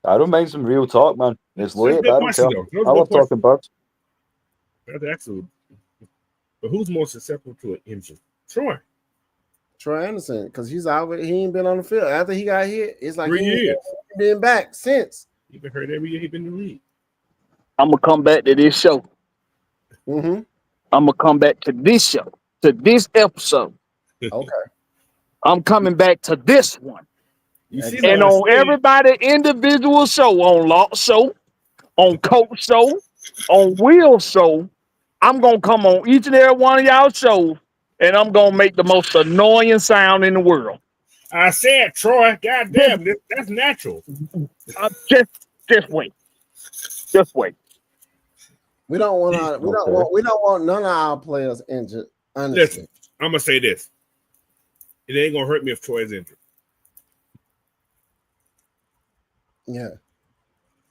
I don't mind some real talk, man. It's late. I don't care. I love talking birds. That's excellent. But who's more susceptible to an injury? Troy Anderson, because he ain't been on the field. After he got hit, it's like 3 years. He been back since. He's been hurt every year he's been in the league. I'm gonna come back to this show. Mm-hmm. I'm gonna come back to this show, to this episode. Okay. I'm coming back to this one. And on everybody individual show, on Locke show, on Coach show, on Will show, I'm gonna come on each and every one of y'all shows, and I'm gonna make the most annoying sound in the world. I said, Troy, goddamn, that's natural. Just wait. Just wait. We don't want none of our players injured. Honestly. Listen, I'm gonna say this. It ain't gonna hurt me if Troy's injured. Yeah.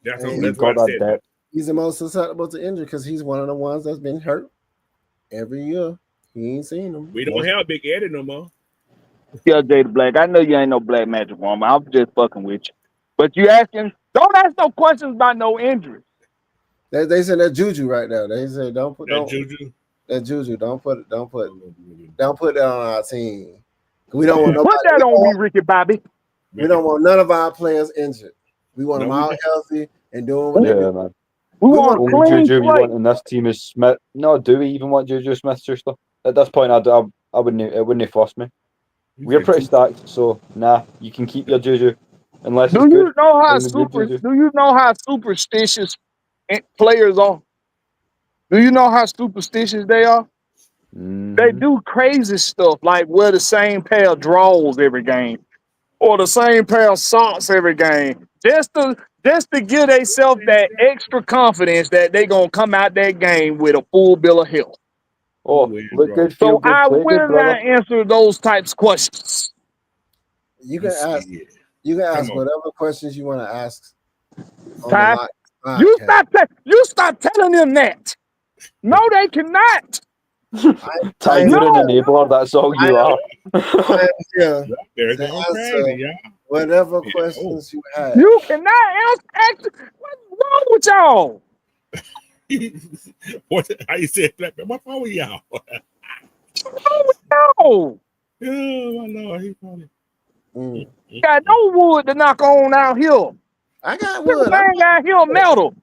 That's what I said. He's the most susceptible to injury because he's one of the ones that's been hurt every year. He ain't seen him. We don't have Big Eddie no more. Yeah, Jada Black. I know you ain't no black magic woman. I'm just fucking with you. But you asking, don't ask no questions about no injury. They said that juju right now. They said don't put that juju. That juju. Don't put that on our team. We don't want put that on me, Ricky Bobby. We don't want none of our players injured. We want them No, we all don't. healthy and doing what they Yeah, do. man. We We want want a Only clean Juju we slate. want in this team is Smith. No, do we even want Juju Smith-Schuster? At this point, I wouldn't. It wouldn't fuss me. You We're said pretty two. stacked, so nah. You can keep your Juju unless Do it's you good. know how And the good Juju. superstitious players are? Do you know how superstitious they are? They Mhm. do crazy stuff like wear the same pair of drawers every game or the same pair of socks every game, just to give themselves that extra confidence that they gonna come out that game with a full bill of health. Oh, Weird, look bro. good, So feel good, I play good, will brother. not answer those types of questions. You can ask. Yeah. You can Come ask on. whatever questions you want to ask on the Ty, Lock you podcast. stop telling them that. No, they cannot. Ty, I am, you're an No. enabler. That's all I you am, are. I am here They're to going answer crazy, y'all. whatever Yeah. questions you have. You cannot ask. What's wrong with y'all? How you say black man? What's wrong with y'all? What's wrong with y'all? Oh my Lord, he probably. Mm. Got no wood to knock on out here. I got This wood. man got here metal.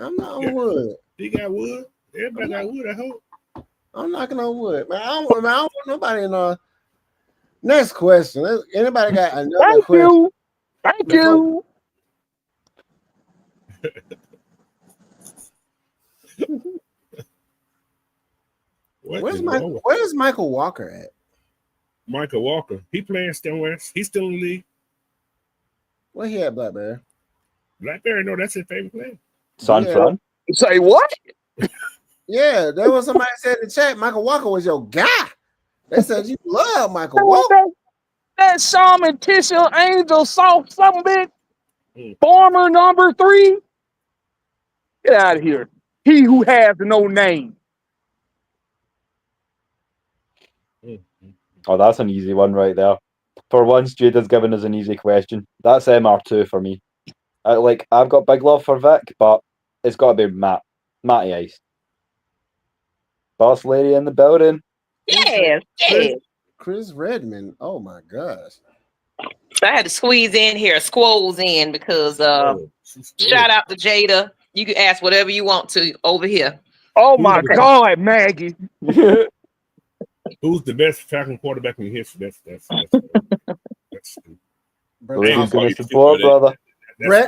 I'm not Yeah. on wood. He got wood. Everybody got wood. I hope. I'm knocking on wood, man. I don't want nobody in. Next question. Anybody got another Thank question? you. Thank you. What Where's is wrong with Where's Michael Walker at? Michael Walker? He playing still West. He's still in the league. Where he at, Blackberry? Blackberry, no, that's his favorite player. San Yeah. Fran. Say what? Yeah, there was somebody said in the chat, Michael Walker was your guy. They said you love Michael That, Walker. that Shaman Tissue Angel soft something bit. Mm. Former number 3. Get out of here. He who has no name. Oh, that's an easy one right there. For once, Jada's given us an easy question. That's MR2 for me. I've got big love for Vic, but it's got to be Matty Ice. Boss lady in the building. Yes. Chris Redmond. Oh my gosh. I had to squeeze in here, squoze in because shout out to Jada. You can ask whatever you want to over here. Oh my God, Maggie. Who's the best Falcon quarterback in history? That's stupid. Who's going to support, brother? Brett,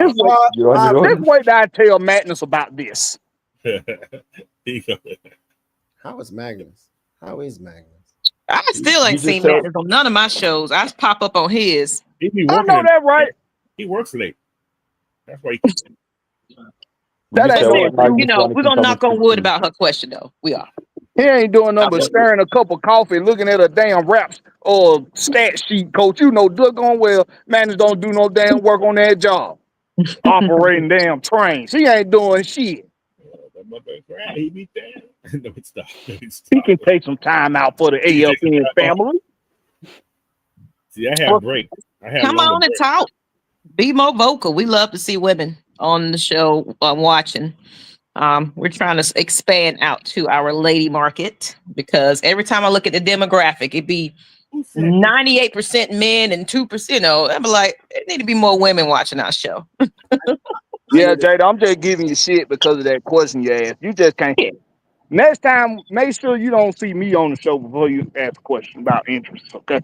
You're on your This own. way that I tell Madness about this. How is Magnus? How is Magnus? I still ain't You just seen tell- Madness on none of my shows. I just pop up on his. He be I working. know that, right? He works late. That's why he. That You ain't tell no what Magnus You know, wanted we're to gonna come knock and on speak wood to. about her question though. We are. He ain't doing nothing but stirring a cup of coffee, looking at a damn raps or stat sheet, coach. You know, doggone well, Madness don't do no damn work on that job. Operating damn trains. He ain't doing shit. That motherfucker cried. He beat that. No, stop. He can take some time out for the AFN family. See, I have break. I have Come longer on and break. talk. Be more vocal. We love to see women on the show watching. We're trying to expand out to our lady market because every time I look at the demographic, it'd be 98% men and 2%. You know, I'm like, there need to be more women watching our show. Yeah, Jada, I'm just giving you shit because of that question you asked. You just can't. Next time, make sure you don't see me on the show before you ask a question about interest, okay?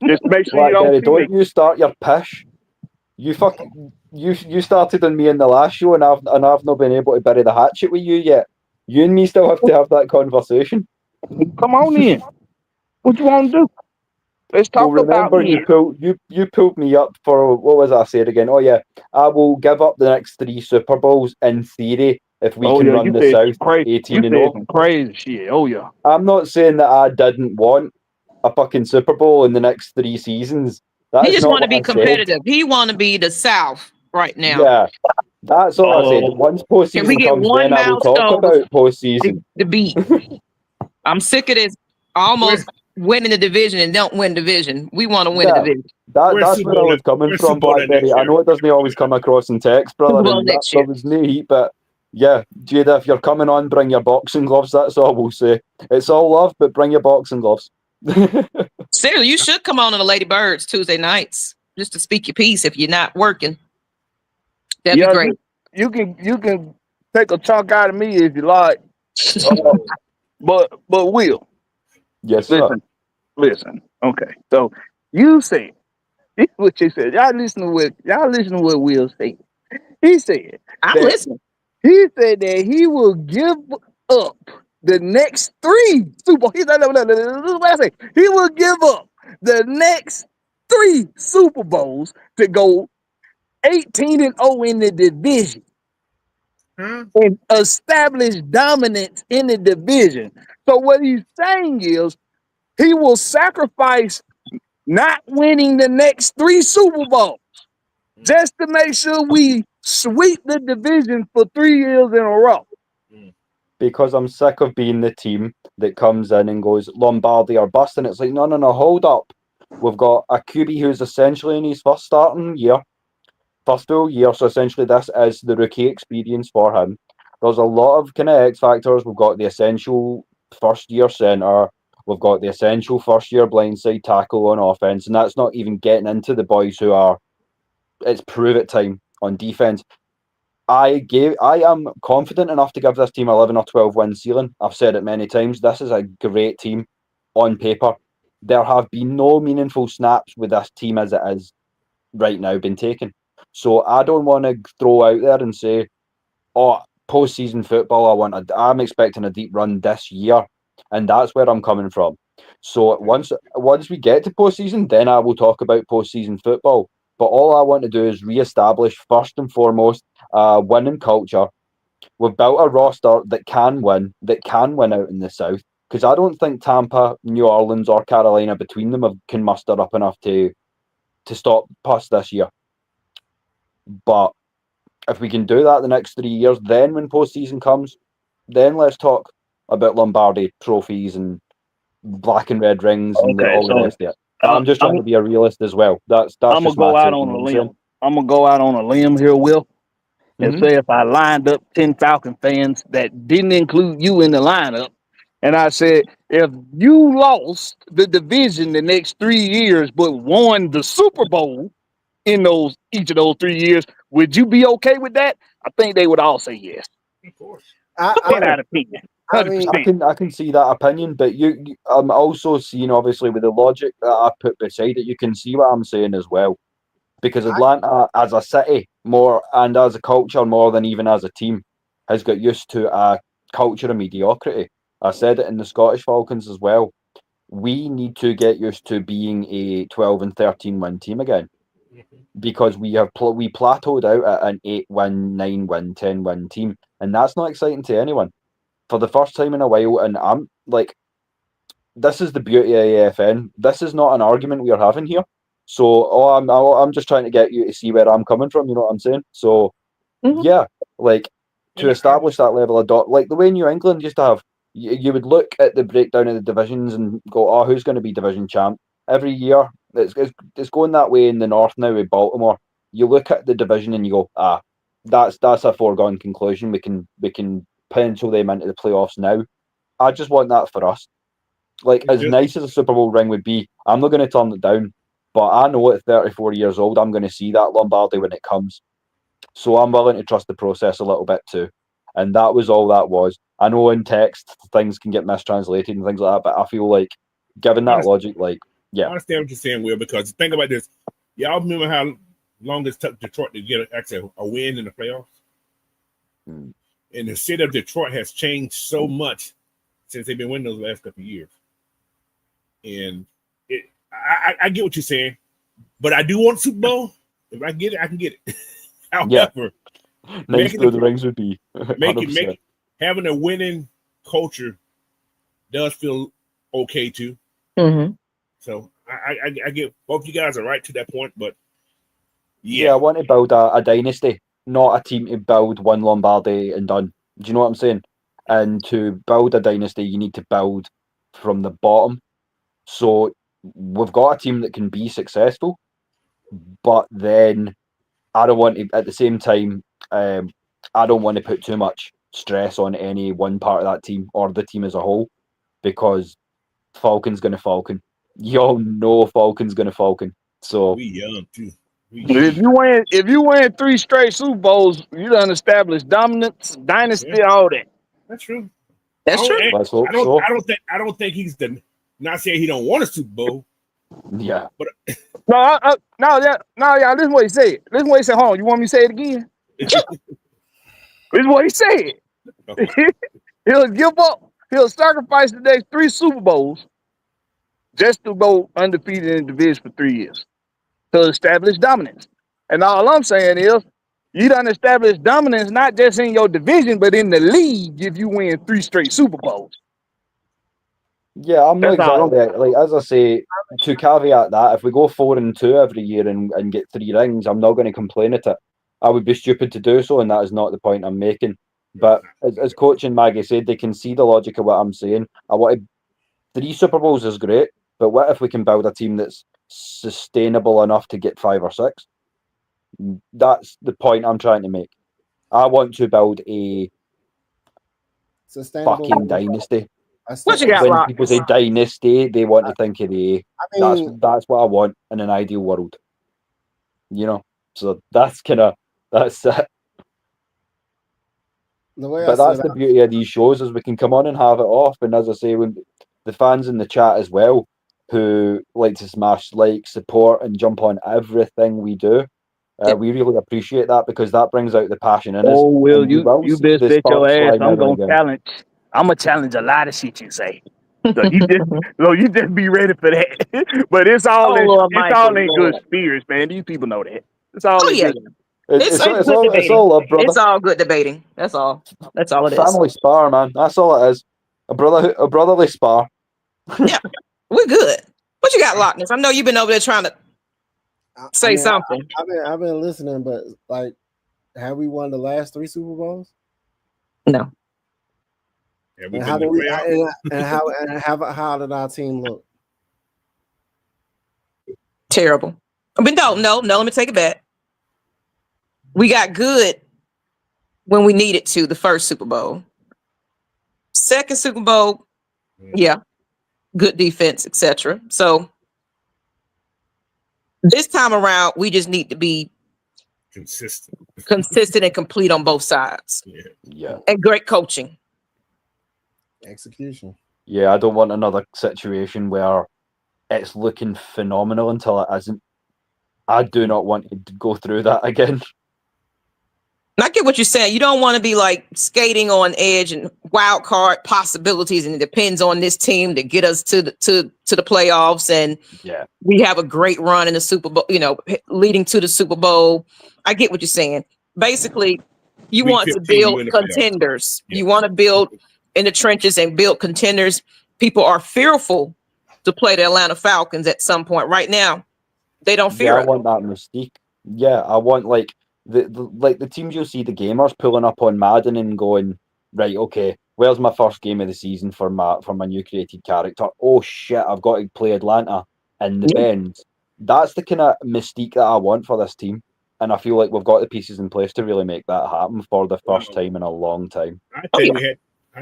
Just make sure you don't Blackberry, see me. don't you start your pish. You started on me in the last show, and I've not been able to bury the hatchet with you yet. You and me still have to have that conversation. Come on in. What you want to do? Let's talk Well, about remember it. you pulled me up for what was I said again? Oh yeah, I will give up the next 3 Super Bowls in theory if we can run the South 18-0. Some crazy shit. Oh yeah. I'm not saying that I didn't want a fucking Super Bowl in the next 3 seasons. That's He just not want to what be I said. competitive. He want to be the South right now. Yeah, that's all I said. Once Can we postseason get comes, one then I will talk milestone about postseason. to beat? I'm sick of this almost winning the division and don't win division. We want to win the division. That's where I was coming from, Blackberry. I know it doesn't always come across in text, brother. Well, And next there year. was no heat, but yeah, Jada, if you're coming on, bring your boxing gloves. That's all we'll say. It's all love, but bring your boxing gloves. Seriously, you should come on to the Lady Birds Tuesday nights just to speak your piece if you're not working. That'd be great. You can take a chunk out of me if you like. But Will, Yes, sir. listen. Okay, so you said this is what you said. Y'all listen to what Will said. He said I'm that listening. he said that he will give up the next 3 Super Bowls. He will give up the next 3 Super Bowls to go 18-0 in the division and establish dominance in the division. So what he's saying is he will sacrifice not winning the next 3 Super Bowls just to make sure we sweep the division for 3 years in a row. Because I'm sick of being the team that comes in and goes Lombardi or bust, and it's like, no, hold up. We've got a QB who's essentially in his first full year, so essentially this is the rookie experience for him. There's a lot of kind of X factors. We've got the essential first year center. We've got the essential first year blindside tackle on offense, and that's not even getting into the boys who are, it's prove it time on defense. I am confident enough to give this team 11 or 12 win ceiling. I've said it many times. This is a great team on paper. There have been no meaningful snaps with this team as it is right now been taken. So I don't want to throw out there and say, oh, postseason football, I'm expecting a deep run this year. And that's where I'm coming from. So once we get to postseason, then I will talk about postseason football. But all I want to do is reestablish, first and foremost, winning culture. We've built a roster that can win out in the South. Because I don't think Tampa, New Orleans, or Carolina between them can muster up enough to stop us this year. But if we can do that the next 3 years, then when postseason comes, then let's talk about Lombardi trophies and black and red rings and all the rest of it. I'm just trying to be a realist as well. That's I'm just gonna go my out take, on you know a what I'm saying? limb. I'm gonna go out on a limb here, Will, and Mhm. say if I lined up 10 Falcon fans that didn't include you in the lineup, and I said if you lost the division the next 3 years but won the Super Bowl in each of those 3 years, would you be okay with that? I think they would all say yes. Of course. 10 out of 10. I mean, 100%. I can see that opinion, but I'm also seeing, obviously, with the logic that I put beside it, you can see what I'm saying as well. Because Atlanta, as a city, more and as a culture, more than even as a team, has got used to a culture of mediocrity. I said it in the Scottish Falcons as well. We need to get used to being a 12 and 13 win team again, because we plateaued out at an 8 win, 9 win, 10 win team, and that's not exciting to anyone. For the first time in a while, and I'm like, this is the beauty of AFN. This is not an argument we are having here. So I'm just trying to get you to see where I'm coming from. You know what I'm saying? So yeah, like to establish that level of like the way New England used to have, you would look at the breakdown of the divisions and go, oh, who's going to be division champ every year? It's going that way in the north now with Baltimore. You look at the division and you go, that's a foregone conclusion. We can pencil them into the playoffs now. I just want that for us. Like, as nice as a Super Bowl ring would be, I'm not going to turn it down. But I know at 34 years old, I'm going to see that Lombardi when it comes. So I'm willing to trust the process a little bit too. And that was all that was. I know in text things can get mistranslated and things like that, but I feel like, given that logic, like, yeah. I understand what you're saying, Will, because think about this. Y'all remember how long it took Detroit to get actually a win in the playoffs? And the city of Detroit has changed so much since they've been winning those last couple of years. And I get what you're saying, but I do want Super Bowl. If I get it, I can get it. However, nice though the rings would be. Having a winning culture does feel okay too. Mm-hmm. So I get both you guys are right to that point, but I want to build a dynasty, not a team to build one Lombardi and done. Do you know what I'm saying? And to build a dynasty, you need to build from the bottom. So we've got a team that can be successful, but then I don't want to, at the same time, I don't want to put too much stress on any one part of that team or the team as a whole, because Falcon's going to Falcon. Y'all know Falcon's going to Falcon. So we young too. If you win 3 straight Super Bowls, you done established dominance, dynasty, all that. That's true. That's true. Let's hope so. I don't think he's the. Not saying he don't want a Super Bowl. Yeah. But No, y'all. This is what he said. Hold on, you want me to say it again? This is what he said. He'll give up. He'll sacrifice the next 3 Super Bowls just to go undefeated in the division for 3 years to establish dominance. And all I'm saying is, you done established dominance not just in your division, but in the league if you win 3 straight Super Bowls. Yeah, I'm not exactly like as I say, to caveat that, if we go 4-2 every year and get 3 rings, I'm not going to complain at it. I would be stupid to do so, and that is not the point I'm making. But as Coach and Maggie said, they can see the logic of what I'm saying. I wanted 3 Super Bowls is great, but what if we can build a team that's sustainable enough to get 5 or 6? That's the point I'm trying to make. I want to build a Sustainable fucking dynasty. What you got, When Rock? people say dynasty, they want to think of the. I mean, That's what I want in an ideal world. You know, so that's it. the way But that's the beauty of these shows is we can come on and have it off. And as I say, when the fans in the chat as well, who like to smash like, support, and jump on everything we do, we really appreciate that because that brings out the passion in us. Oh, Will, And you see best the bet your sparks ass. flying I'm out gonna again. challenge. I'm gonna challenge a lot of shit you say. So you just be ready for that. But it's all in good spirits, man. These people know that. It's all Oh in yeah, good. it's all love, brother. It's all good debating. That's all. That's all it is. Family spar, man. That's all it is. A brotherly spar. Yeah, we're good. What you got, Lochness? I know you've been over there trying to say something. I've been listening, but like, have we won the last 3 Super Bowls? No. And how did our team look? Terrible. But no. Let me take it back. We got good when we needed to. The first Super Bowl, second Super Bowl, yeah, good defense, etc. So this time around, we just need to be consistent and complete on both sides. Yeah, and great coaching. Execution. Yeah, I don't want another situation where it's looking phenomenal until it isn't. I do not want to go through that again. I get what you're saying. You don't want to be like skating on edge and wild card possibilities, and it depends on this team to get us to the playoffs. And we have a great run in the Super Bowl, leading to the Super Bowl. I get what you're saying. Basically, you want to build contenders. You want to build in the trenches and build contenders. People are fearful to play the Atlanta Falcons at some point. Right now, they don't fear it. I want that mystique. Yeah, I want like the teams you'll see the gamers pulling up on Madden and going, right, okay, where's my first game of the season for my new created character? Oh shit, I've got to play Atlanta in the Bends. That's the kind of mystique that I want for this team. And I feel like we've got the pieces in place to really make that happen for the first time in a long time. I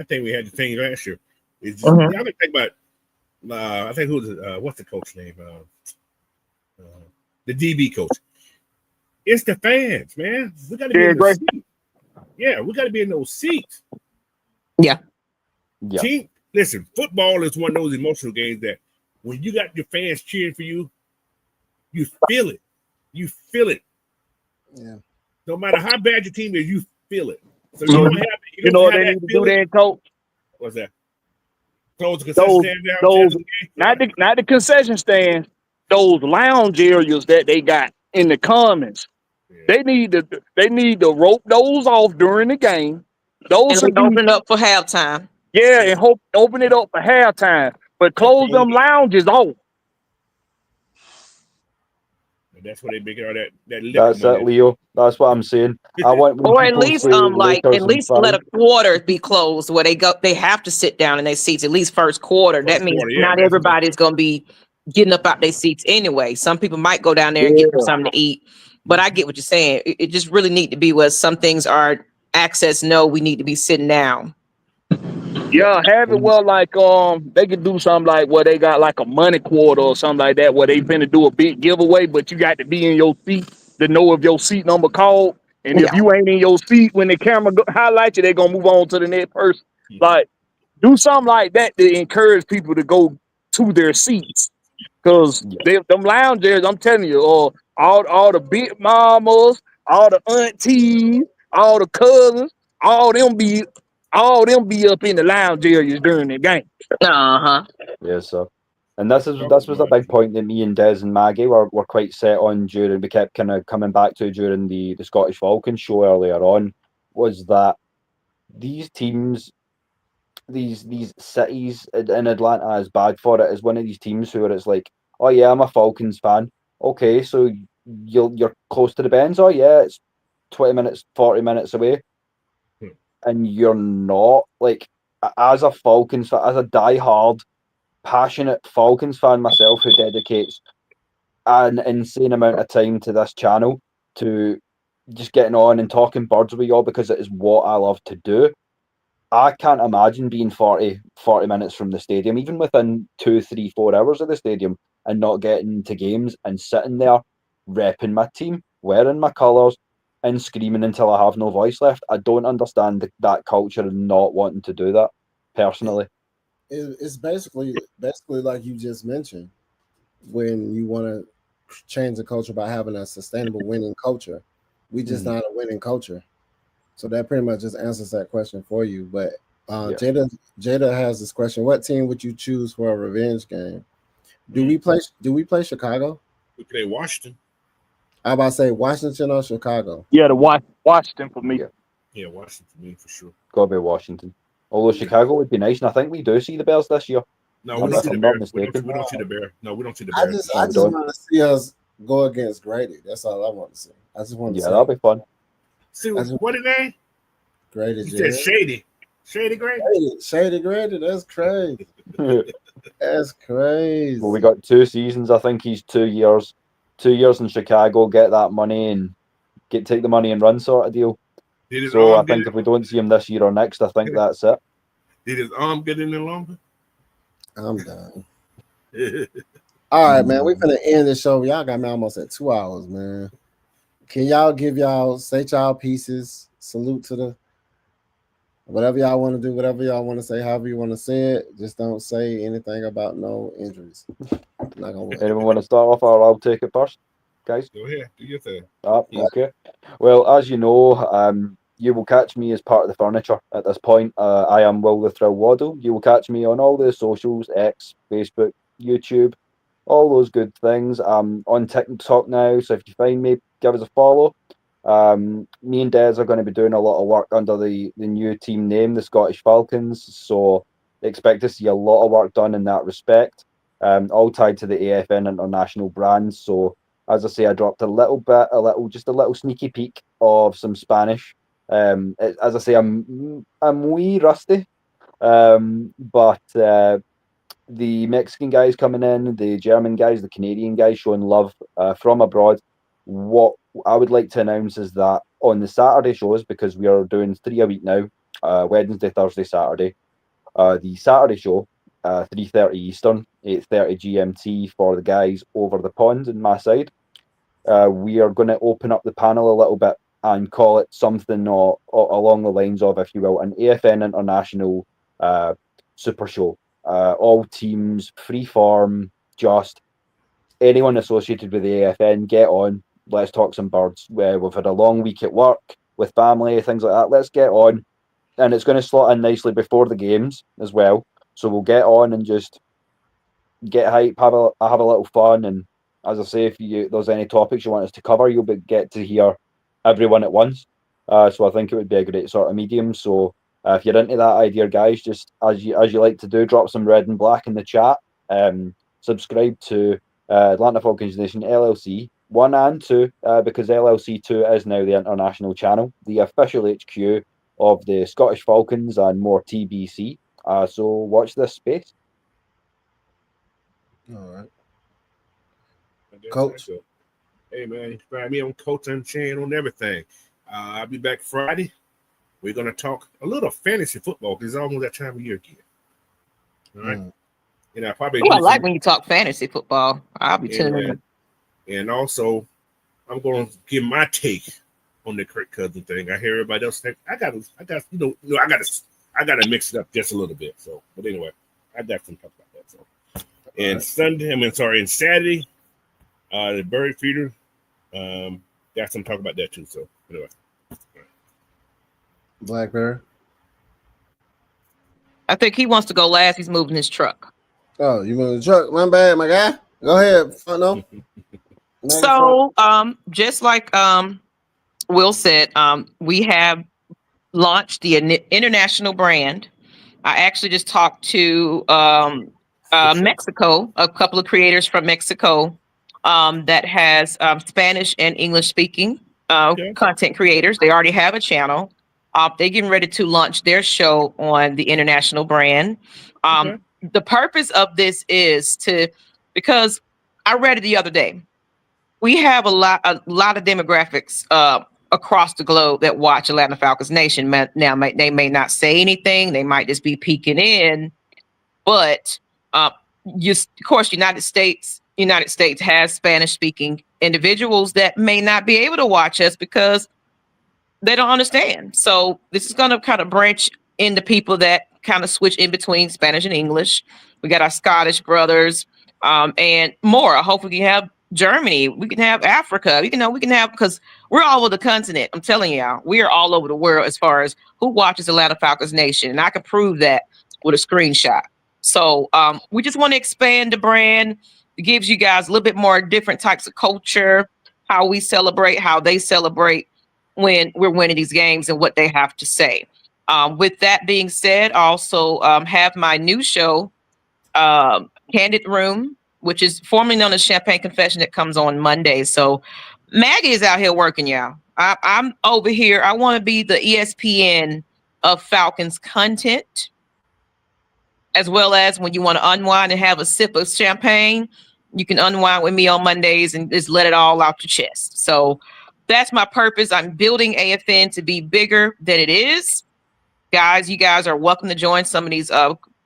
think we had the thing last year. It's just, I think about I think what's the coach name? The DB coach. It's the fans, man. We got to be in those seats. Yeah, we got to be in those seats. Yeah. Team, listen, football is one of those emotional games that when you got your fans cheering for you, you feel it. You feel it. Yeah. No matter how bad your team is, you feel it. So you know what they need to do there, coach? What's that? Close the concession stand down. Not the concession stands. Those lounge areas that they got in the commons. Yeah. They need to rope those off during the game. Those and open up for halftime. Yeah, and open it up for halftime. But close them lounges off. That's where they make it all that. That's it, Leo. That's what I'm saying. I want, or at least let a quarter be closed where they have to sit down in their seats at least first quarter. That means not everybody's going to be getting up out their seats anyway. Some people might go down there and get something to eat. But I get what you're saying. It just really need to be where some things are access. No, we need to be sitting down. Yeah, have it well like they could do something like where they got like a money quarter or something like that where they finna do a big giveaway, but you got to be in your seat to know if your seat number called. And if Yeah. you ain't in your seat when the camera highlight you, they gonna move on to the next person. Like do something like that to encourage people to go to their seats. Cause Yeah. them loungers, I'm telling you, all the big mamas, all the aunties, all the cousins, all them be up in the lounge areas during the game. Uh-huh. Yeah, so. And this was a big point that me and Des and Maggie were quite set on during. We kept kind of coming back to during the Scottish Falcons show earlier on, was that these teams, these cities in Atlanta is bad for it. Is one of these teams where it's like, oh yeah, I'm a Falcons fan. Okay, so you're close to the Bends. Oh yeah, it's 20 minutes, 40 minutes away, and you're not like as a Falcons fan, as a diehard, passionate Falcons fan myself, who dedicates an insane amount of time to this channel, to just getting on and talking birds with y'all because it is what I love to do. I can't imagine being 40 minutes from the stadium, even within 2, 3, 4 hours of the stadium, and not getting to games and sitting there repping my team, wearing my colours, and screaming until I have no voice left. I don't understand that culture and not wanting to do that, personally. It's basically like you just mentioned, when you want to change the culture by having a sustainable winning culture. We just not a winning culture. So that pretty much just answers that question for you. But Yeah. Jada has this question: what team would you choose for a revenge game? Do we play Chicago? We play Washington. I about to say Washington or Chicago. Yeah, the Washington for me. Yeah. Yeah, Washington for me for sure. Gotta be Washington. Although Chicago would be nice, and I think we do see the Bears this year. No, we don't see If the I'm not Bears. We mistaken. don't see the Bears. No, we don't see the I Bears. just No, I we just don't. want to see us go against Grady. That's all I want to see. I just want to Yeah, see that'll be fun. See I just- what is that? Grady. You said Shady. Shady Gray? Shady Grady. That's crazy. That's crazy. Well, we got 2 seasons. I think he's 2 years. 2 years in Chicago, get that money and take the money and run sort of deal. Did his So I arm get think if we don't see him this year or next, I think that's it. Did his arm get any longer? I'm done. All right, man. We're gonna end the show. Y'all got me almost at 2 hours, man. Can y'all say y'all pieces? Salute to the whatever y'all want to do, whatever y'all want to say, however you want to say it. Just don't say anything about no injuries. Not gonna work. Anyone want to start off, or I'll take it first, guys? Go ahead, do your thing. Okay. Well, as you know, you will catch me as part of the furniture at this point. I am Will the Thrill Waddle. You will catch me on all the socials: X, Facebook, YouTube, all those good things. I'm on TikTok now, so if you find me, give us a follow. Me and Des are going to be doing a lot of work under the new team name, the Scottish Falcons. So expect to see a lot of work done in that respect. All tied to the AFN International brand. So as I say, I dropped just a little sneaky peek of some Spanish. As I say, I'm wee rusty, but the Mexican guys coming in, the German guys, the Canadian guys showing love from abroad. What I would like to announce is that on the Saturday shows, because we are doing 3 a week now, Wednesday, Thursday, Saturday. The Saturday show, 3:30 Eastern, 8:30 GMT for the guys over the pond in my side. We are going to open up the panel a little bit and call it something along the lines of, if you will, an AFN International Super Show. All teams, free form, just anyone associated with the AFN, get on. Let's talk some birds. We've had a long week at work with family, things like that. Let's get on. And it's going to slot in nicely before the games as well. So we'll get on and just get hype, have a little fun. And as I say, if there's any topics you want us to cover, you'll get to hear everyone at once. So I think it would be a great sort of medium. So if you're into that idea, guys, just as you like to do, drop some red and black in the chat. Subscribe to Atlanta Falcons Nation LLC 1 and 2, because LLC 2 is now the international channel, the official HQ of the Scottish Falcons and more TBC. So watch this space. All right. Coach. Hey man, you can find me on Coach Unchained on everything. I'll be back Friday we're gonna talk a little fantasy football because it's almost that time of year again. All right. And I probably I like when you talk fantasy football. I'll be tuning in. And also, I'm going to give my take on the Kirk Cousins thing. I hear everybody else think I got to mix it up just a little bit. So, but anyway, I got some talk about that. So, and Saturday, the bird feeder, got some talk about that too. So, anyway, Blackberry. I think he wants to go last. He's moving his truck. Oh, you moving the truck? My bad, my guy. Go ahead. No. So, just like Will said, we have launched the international brand. I actually just talked to Mexico, a couple of creators from Mexico that has Spanish and English speaking content creators. They already have a channel. They're getting ready to launch their show on the international brand. The purpose of this is because I read it the other day. We have a lot of demographics across the globe that watch Atlanta Falcons Nation. Now, they may not say anything. They might just be peeking in. But of course, United States has Spanish-speaking individuals that may not be able to watch us because they don't understand. So this is going to kind of branch into people that kind of switch in between Spanish and English. We got our Scottish brothers and more. I hope we can have Germany. We can have Africa. We can have, because we're all over the continent. I'm telling y'all, we are all over the world as far as who watches Atlanta Falcons Nation. And I can prove that with a screenshot. So we just want to expand the brand. It gives you guys a little bit more different types of culture, how we celebrate, how they celebrate when we're winning these games and what they have to say. With that being said, I also have my new show, Candid Room, which is formerly known as Champagne Confession, that comes on Monday. So Maggie is out here working, y'all. I'm over here. I want to be the ESPN of Falcons content, as well as when you want to unwind and have a sip of champagne, you can unwind with me on Mondays and just let it all out your chest. So that's my purpose. I'm building AFN to be bigger than it is. Guys, you guys are welcome to join some of these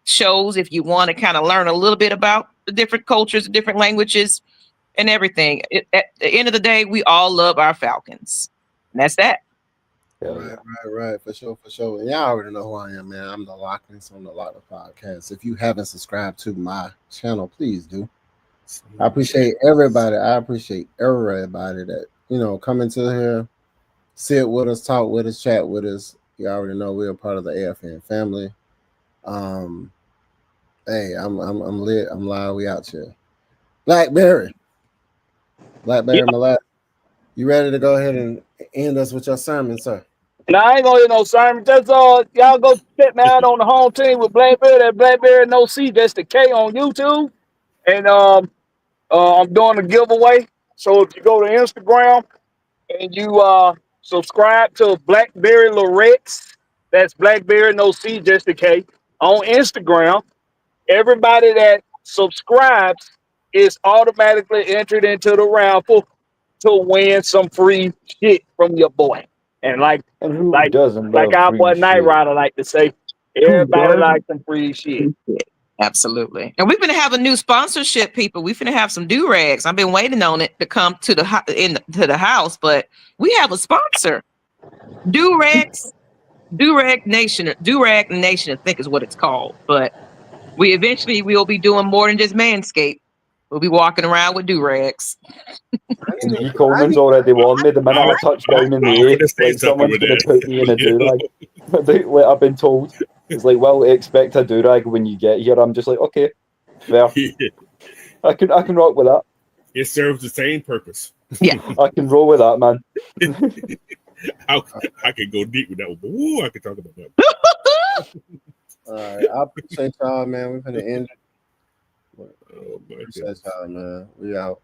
shows if you want to kind of learn a little bit about the different cultures, the different languages, and everything. At the end of the day, we all love our Falcons. And that's that. Right. For sure. And y'all already know who I am, man. I'm the Lochness on the Lochness Podcast. If you haven't subscribed to my channel, please do. I appreciate everybody. That, come into here, sit with us, talk with us, chat with us. You already know we're a part of the AFN family. Hey, I'm lit. I'm live. We out here. Blackberry, my last. You ready to go ahead and end us with your sermon, sir? Now, I ain't gonna hear no sermon. That's all. Y'all go check me out on the home team with Blackberry. That Blackberry no C, that's the K on YouTube. And I'm doing a giveaway. So if you go to Instagram and you subscribe to Blackberry Lorex, that's Blackberry no C, just the K on Instagram. Everybody that subscribes is automatically entered into the raffle to win some free shit from your boy. And like our boy Night Rider like to say, everybody likes some free shit. Absolutely. And we're going to have a new sponsorship, people. We're going to have some do-rags. I've been waiting on it to come to the house, but we have a sponsor. Do-Rag Nation, I think is what it's called. But we eventually will be doing more than just Manscaped. We'll be walking around with do-rags. G Coleman's already warned me the minute I touch down in the air, like someone's going to put me in a do-rag. Like I've been told. It's like, well, expect a do-rag when you get here. I'm just like, okay, fair. I can rock with that. It serves the same purpose. Yeah. I can roll with that, man. I can go deep with that one. Ooh, I can talk about that. All right. I appreciate y'all, man. We're going to end it. Appreciate y'all, man. We out.